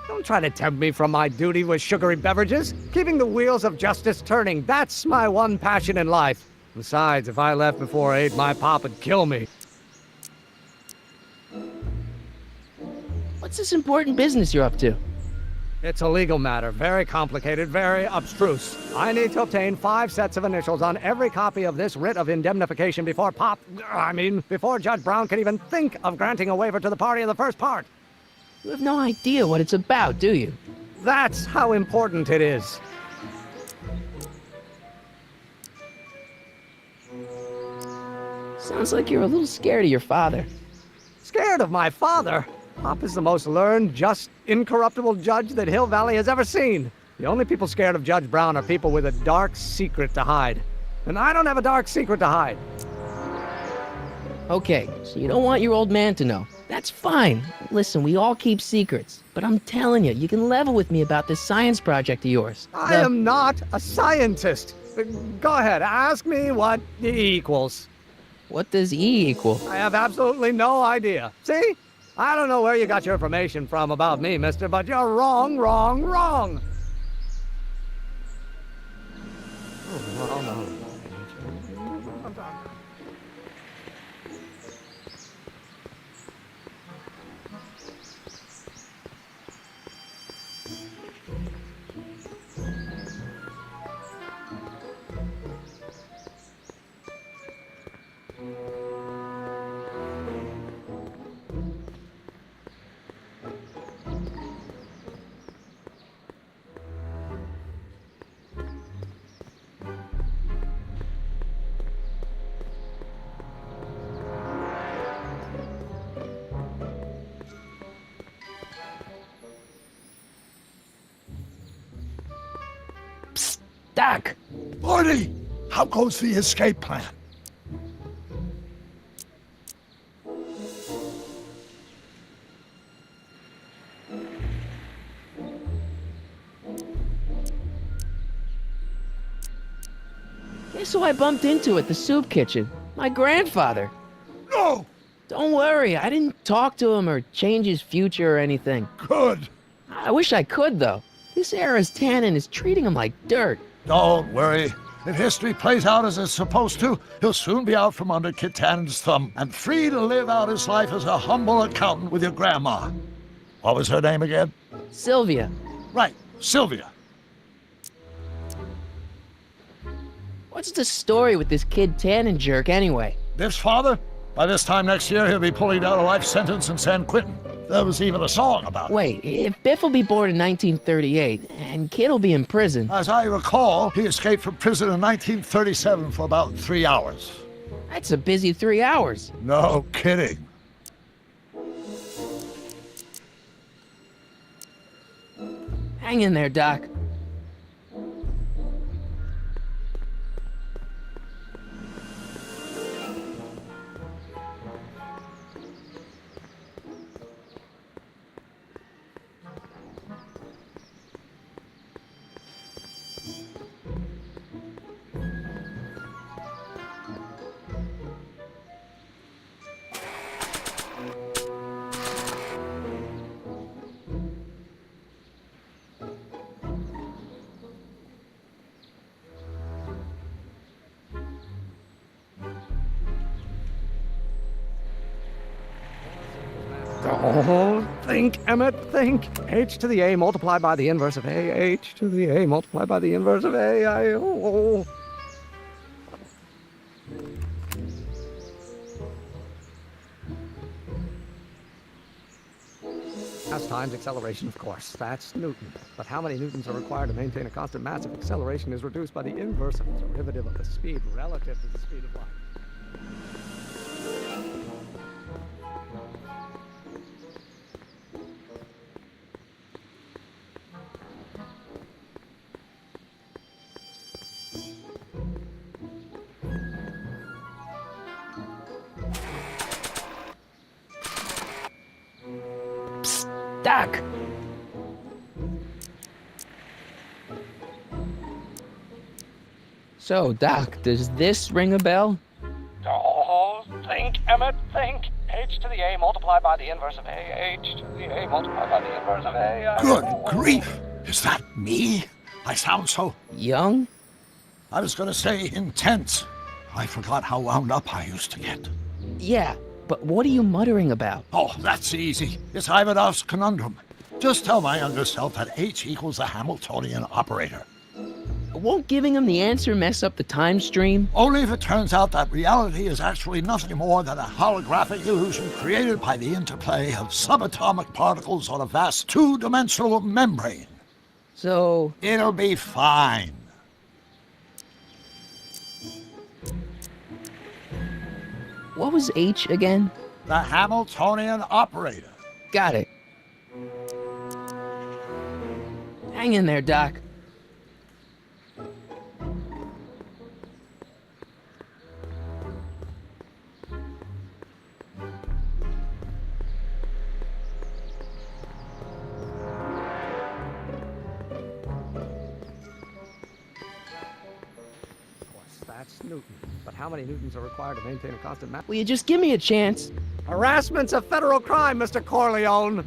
Don't try to tempt me from my duty with sugary beverages. Keeping the wheels of justice turning, that's my one passion in life. Besides, if I left before 8, my pop would kill me. What's this important business you're up to? It's a legal matter, very complicated, very abstruse. I need to obtain 5 sets of initials on every copy of this writ of indemnification before before Judge Brown can even think of granting a waiver to the party in the first part. You have no idea what it's about, do you? That's how important it is. Sounds like you're a little scared of your father. Scared of my father? Pop is the most learned, just, incorruptible judge that Hill Valley has ever seen. The only people scared of Judge Brown are people with a dark secret to hide. And I don't have a dark secret to hide. Okay, so you don't want your old man to know. That's fine. Listen, we all keep secrets. But I'm telling you, you can level with me about this science project of yours. I am not a scientist. Go ahead, ask me what E equals. What does E equal? I have absolutely no idea. See? I don't know where you got your information from about me, mister, but you're wrong, wrong, wrong. Oh, no. Doc! Marty! How goes the escape plan? Guess who I bumped into at the soup kitchen? My grandfather. No! Don't worry, I didn't talk to him or change his future or anything. Good. I wish I could, though. This era's tannin is treating him like dirt. Don't worry. If history plays out as it's supposed to, he'll soon be out from under Kit Tannen's thumb and free to live out his life as a humble accountant with your grandma. What was her name again? Sylvia. Right, Sylvia. What's the story with this Kid Tannen jerk anyway? Biff's father? By this time next year, he'll be pulling down a life sentence in San Quentin. There was even a song about it. Wait, if Biff will be born in 1938 and Kid will be in prison... As I recall, he escaped from prison in 1937 for about 3 hours. That's a busy 3 hours. No kidding. Hang in there, Doc. Oh, think, Emmett, think. H to the A multiplied by the inverse of A. H to the A multiplied by the inverse of A. Mass times acceleration, of course. That's Newton. But how many newtons are required to maintain a constant mass if acceleration is reduced by the inverse of the derivative of the speed relative to the speed of light? Doc! So, Doc, does this ring a bell? Oh, think, Emmett, think. H to the A multiplied by the inverse of A. H to the A multiplied by the inverse of A. Good grief! Is that me? I sound so... Young? I was gonna say intense. I forgot how wound up I used to get. Yeah, but what are you muttering about? Oh, that's easy. It's Ivanov's conundrum. Just tell my younger self that H equals the Hamiltonian operator. Won't giving him the answer mess up the time stream? Only if it turns out that reality is actually nothing more than a holographic illusion created by the interplay of subatomic particles on a vast two-dimensional membrane. So... It'll be fine. What was H again? The Hamiltonian operator. Got it. Hang in there, Doc. That's Newton. But how many Newtons are required to maintain a constant mass? Will you just give me a chance? Harassment's a federal crime, Mr. Corleone.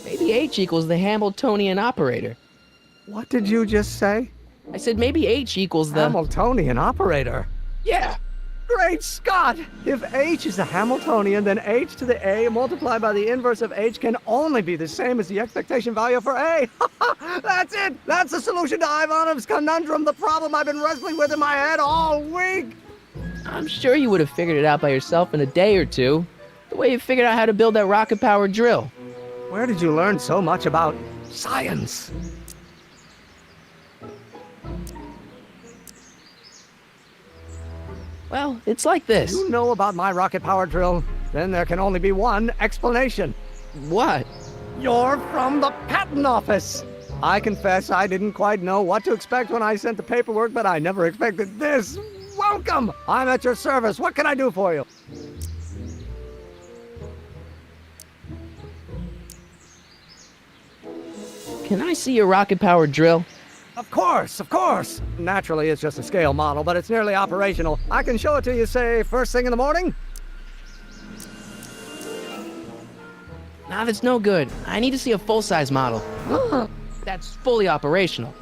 Maybe H equals the Hamiltonian operator. What did you just say? I said maybe H equals the... Hamiltonian operator? Yeah! Great Scott! If H is the Hamiltonian, then H to the A multiplied by the inverse of H can only be the same as the expectation value for A. That's it! That's the solution to Ivanov's conundrum, the problem I've been wrestling with in my head all week! I'm sure you would have figured it out by yourself in a day or two. The way you figured out how to build that rocket-powered drill. Where did you learn so much about science? Well, it's like this. You know about my rocket power drill? Then there can only be one explanation. What? You're from the patent office. I confess I didn't quite know what to expect when I sent the paperwork, but I never expected this. Welcome! I'm at your service. What can I do for you? Can I see your rocket-powered drill? Of course, of course. Naturally, it's just a scale model, but it's nearly operational. I can show it to you, say, first thing in the morning? Nah, that's no good. I need to see a full-size model. That's fully operational.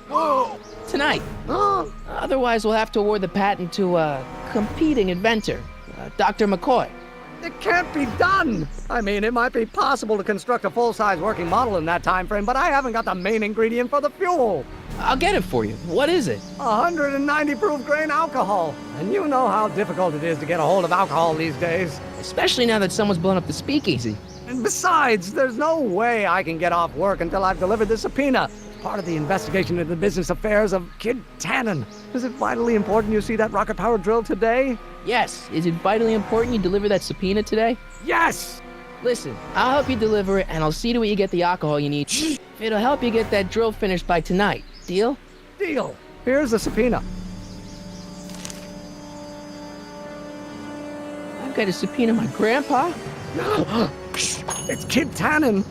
Tonight. Otherwise, we'll have to award the patent to a competing inventor, Dr. McCoy. It can't be done! I mean, it might be possible to construct a full-size working model in that time frame, but I haven't got the main ingredient for the fuel. I'll get it for you. What is it? 190 proof grain alcohol. And you know how difficult it is to get a hold of alcohol these days. Especially now that someone's blown up the speakeasy. And besides, there's no way I can get off work until I've delivered the subpoena. Part of the investigation into the business affairs of Kid Tannen. Is it vitally important you see that rocket-powered drill today? Yes. Is it vitally important you deliver that subpoena today? Yes! Listen, I'll help you deliver it, and I'll see to it you get the alcohol you need. It'll help you get that drill finished by tonight. Deal? Deal. Here's the subpoena. I've got to subpoena my grandpa? It's Kid Tannen.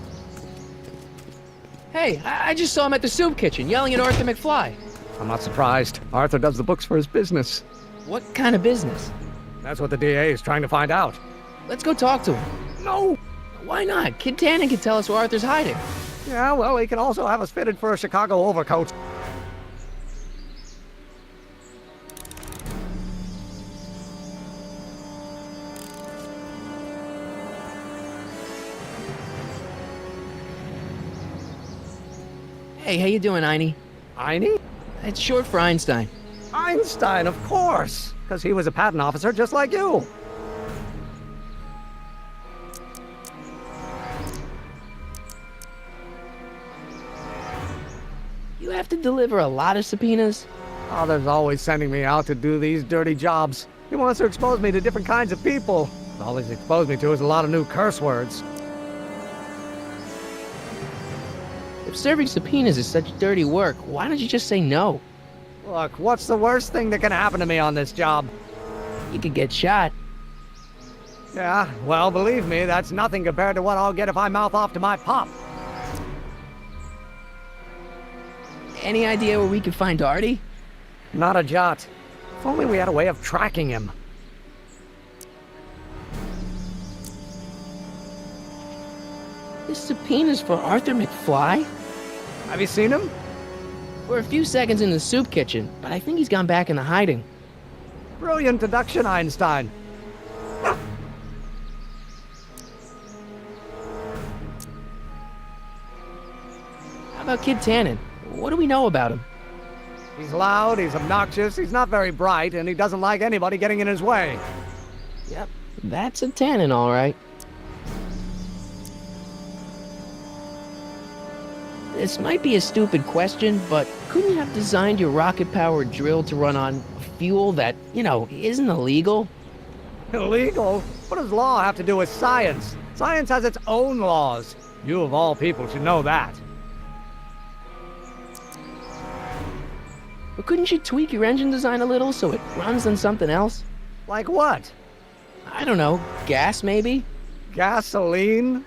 Hey, I just saw him at the soup kitchen yelling at Arthur McFly. I'm not surprised. Arthur does the books for his business. What kind of business? That's what the DA is trying to find out. Let's go talk to him. No! Why not? Kid Tannen can tell us where Arthur's hiding. Yeah, well, he can also have us fitted for a Chicago overcoat. Hey, how you doing, Einie? Einie? It's short for Einstein. Einstein, of course! Because he was a patent officer just like you. You have to deliver a lot of subpoenas? Father's always sending me out to do these dirty jobs. He wants to expose me to different kinds of people. All he's exposed me to is a lot of new curse words. If serving subpoenas is such dirty work, why don't you just say no? Look, what's the worst thing that can happen to me on this job? You could get shot. Yeah, well, believe me, that's nothing compared to what I'll get if I mouth off to my pop. Any idea where we could find Artie? Not a jot. If only we had a way of tracking him. This subpoena's for Arthur McFly? Have you seen him? For a few seconds in the soup kitchen, but I think he's gone back into hiding. Brilliant deduction, Einstein. How about Kid Tannen? What do we know about him? He's loud, he's obnoxious, he's not very bright, and he doesn't like anybody getting in his way. Yep, that's a Tannen, all right. This might be a stupid question, but couldn't you have designed your rocket-powered drill to run on fuel that, isn't illegal? Illegal? What does law have to do with science? Science has its own laws. You of all people should know that. But couldn't you tweak your engine design a little so it runs on something else? Like what? I don't know, gas maybe? Gasoline?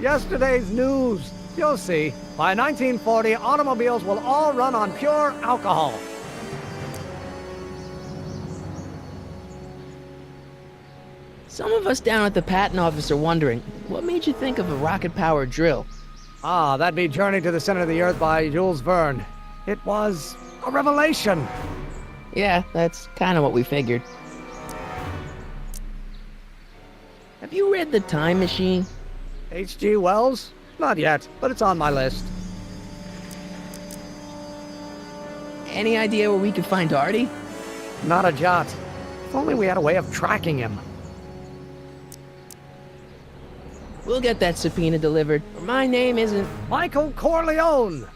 Yesterday's news. You'll see. By 1940, automobiles will all run on pure alcohol. Some of us down at the patent office are wondering, what made you think of a rocket-powered drill? Ah, that'd be Journey to the Center of the Earth by Jules Verne. It was a revelation. Yeah, that's kind of what we figured. Have you read The Time Machine? H.G. Wells? Not yet, but it's on my list. Any idea where we could find Artie? Not a jot. If only we had a way of tracking him. We'll get that subpoena delivered, or my name isn't... Michael Corleone!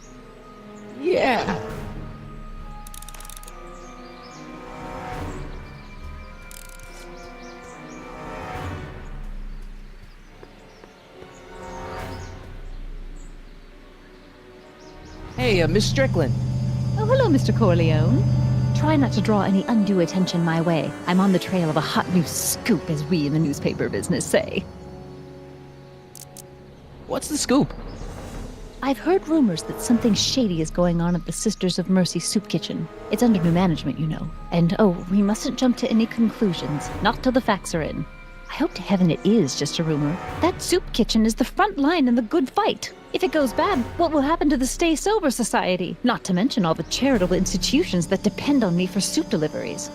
Yeah. Hey, Miss Strickland. Oh, hello, Mr. Corleone. Try not to draw any undue attention my way. I'm on the trail of a hot new scoop, as we in the newspaper business say. What's the scoop? I've heard rumors that something shady is going on at the Sisters of Mercy soup kitchen. It's under new management, you know. And we mustn't jump to any conclusions, not till the facts are in. I hope to heaven it is just a rumor. That soup kitchen is the front line in the good fight. If it goes bad, what will happen to the Stay Sober Society? Not to mention all the charitable institutions that depend on me for soup deliveries.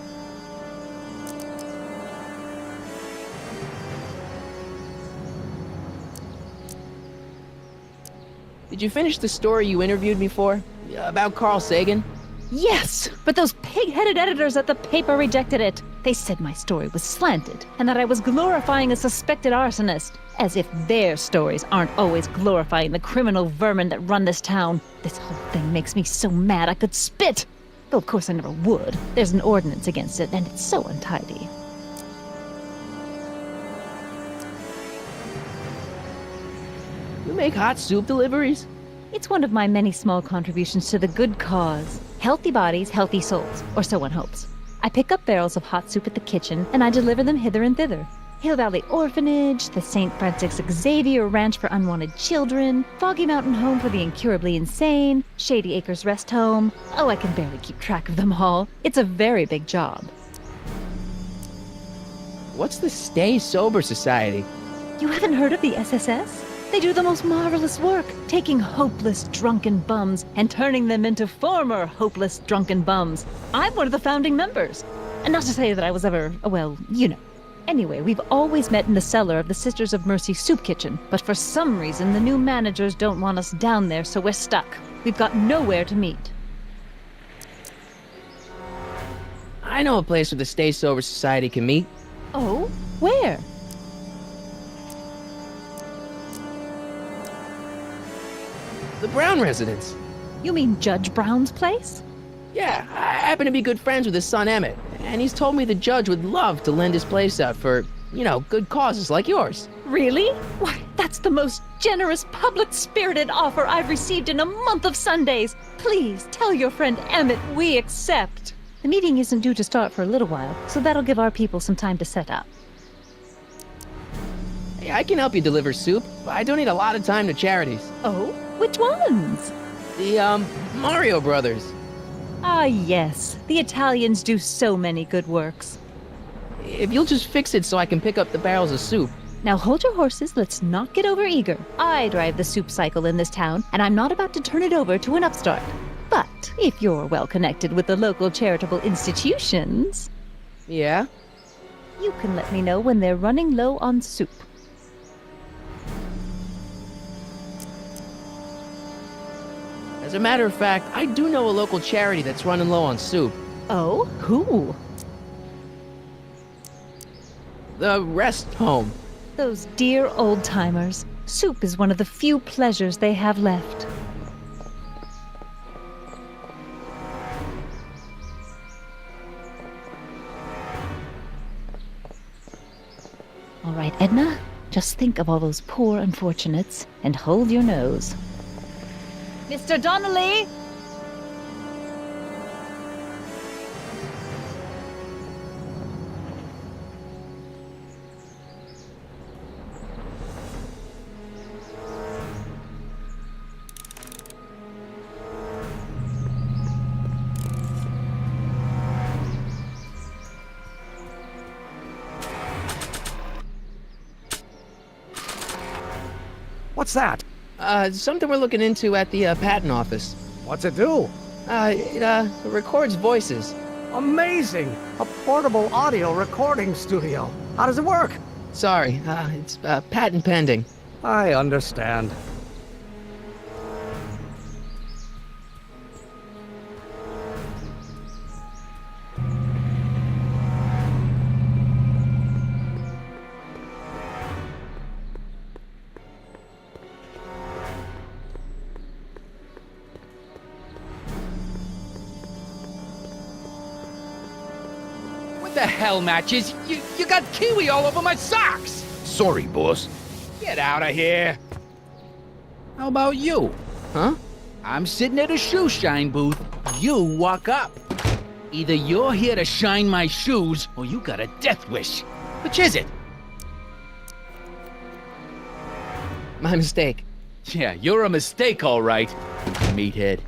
Did you finish the story you interviewed me for? About Carl Sagan? Yes, but those pig-headed editors at the paper rejected it. They said my story was slanted, and that I was glorifying a suspected arsonist. As if their stories aren't always glorifying the criminal vermin that run this town. This whole thing makes me so mad I could spit. Though of course I never would. There's an ordinance against it, and it's so untidy. You make hot soup deliveries? It's one of my many small contributions to the good cause. Healthy bodies, healthy souls, or so one hopes. I pick up barrels of hot soup at the kitchen, and I deliver them hither and thither. Hill Valley Orphanage, the St. Francis Xavier Ranch for Unwanted Children, Foggy Mountain Home for the Incurably Insane, Shady Acres Rest Home. Oh, I can barely keep track of them all. It's a very big job. What's the Stay Sober Society? You haven't heard of the SSS? They do the most marvelous work, taking hopeless drunken bums and turning them into former hopeless drunken bums. I'm one of the founding members. And not to say that I was ever, well, you know. Anyway, we've always met in the cellar of the Sisters of Mercy soup kitchen, but for some reason the new managers don't want us down there, so we're stuck. We've got nowhere to meet. I know a place where the Stay Sober Society can meet. Oh? Where? The Brown residence. You mean Judge Brown's place? Yeah, I happen to be good friends with his son Emmett, and he's told me the judge would love to lend his place out for, good causes like yours. Really? Why, that's the most generous, public-spirited offer I've received in a month of Sundays. Please tell your friend Emmett we accept. The meeting isn't due to start for a little while, so that'll give our people some time to set up. Hey, I can help you deliver soup. I donate a lot of time to charities. Oh, which ones? The, Mario Brothers. Ah, yes. The Italians do so many good works. If you'll just fix it so I can pick up the barrels of soup. Now hold your horses, let's not get over-eager. I drive the soup cycle in this town, and I'm not about to turn it over to an upstart. But if you're well connected with the local charitable institutions... Yeah? You can let me know when they're running low on soup. As a matter of fact, I do know a local charity that's running low on soup. Oh? Who? The Rest Home. Those dear old-timers. Soup is one of the few pleasures they have left. All right, Edna, just think of all those poor unfortunates and hold your nose. Mr. Donnelly! What's that? Something we're looking into at the patent office. What's it do? It records voices. Amazing! A portable audio recording studio. How does it work? Sorry, it's patent pending. I understand. What the hell, Matches? You got kiwi all over my socks! Sorry, boss. Get out of here! How about you? Huh? I'm sitting at a shoe shine booth. You walk up. Either you're here to shine my shoes, or you got a death wish. Which is it? My mistake. Yeah, you're a mistake, all right, meathead.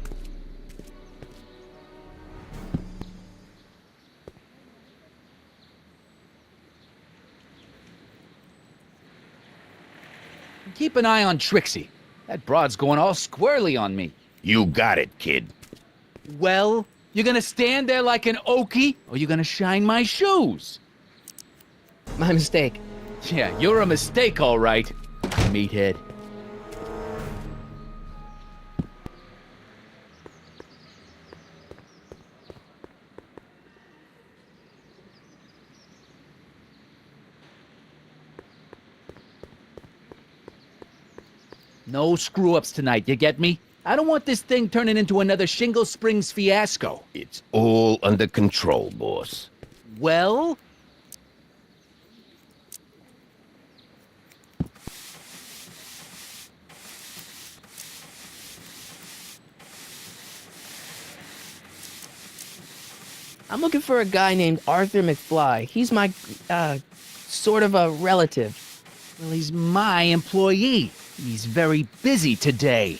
Keep an eye on Trixie. That broad's going all squirrely on me. You got it, kid. Well, you're gonna stand there like an okie, or you're gonna shine my shoes? My mistake. Yeah, you're a mistake, all right, meathead. No screw-ups tonight, you get me? I don't want this thing turning into another Shingle Springs fiasco. It's all under control, boss. Well? I'm looking for a guy named Arthur McFly. He's my, sort of a relative. Well, he's my employee. He's very busy today.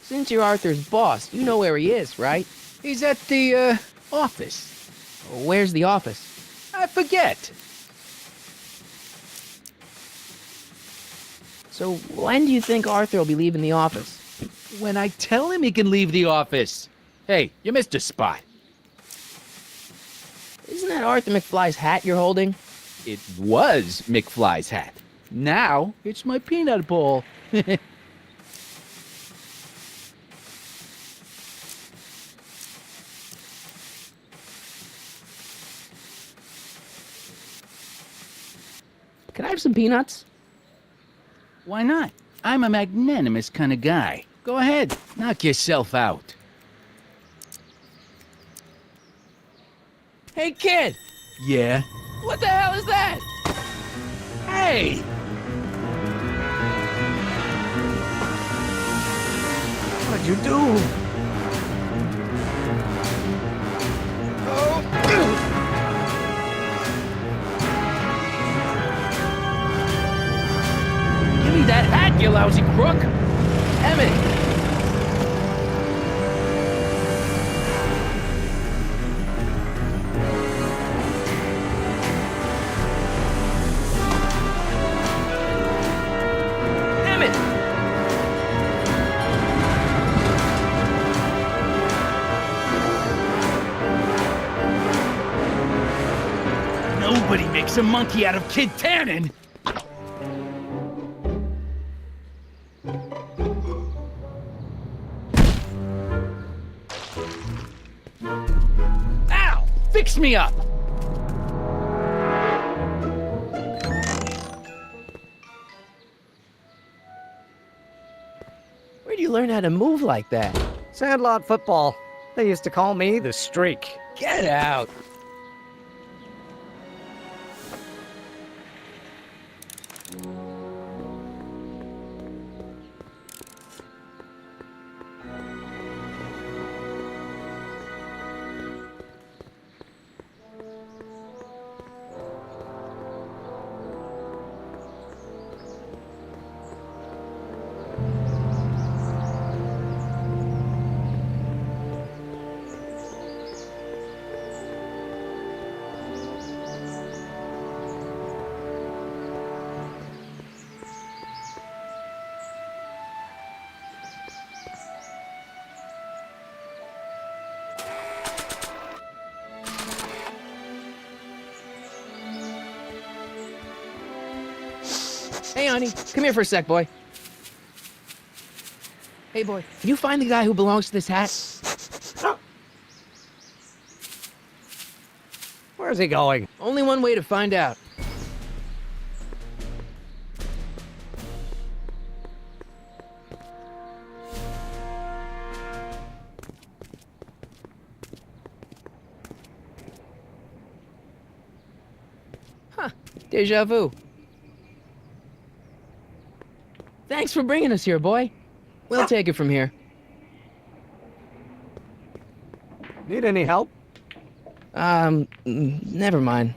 Since you're Arthur's boss, you know where he is, right? He's at the, office. Where's the office? I forget. So when do you think Arthur will be leaving the office? When I tell him he can leave the office. Hey, you missed a spot. Isn't that Arthur McFly's hat you're holding? It was McFly's hat. Now, it's my peanut ball. Can I have some peanuts? Why not? I'm a magnanimous kind of guy. Go ahead, knock yourself out. Hey, kid! Yeah? What the hell is that? Hey! did you do? Give me that hat, you lousy crook! Emmett! Nobody makes a monkey out of Kid Tannen! Ow! Fix me up! Where'd you learn how to move like that? Sandlot football. They used to call me the Streak. Get out! Hey, honey, come here for a sec, boy. Hey, boy, can you find the guy who belongs to this hat? Where's he going? Only one way to find out. Huh, deja vu. Thanks for bringing us here, boy. We'll take it from here. Need any help? Never mind.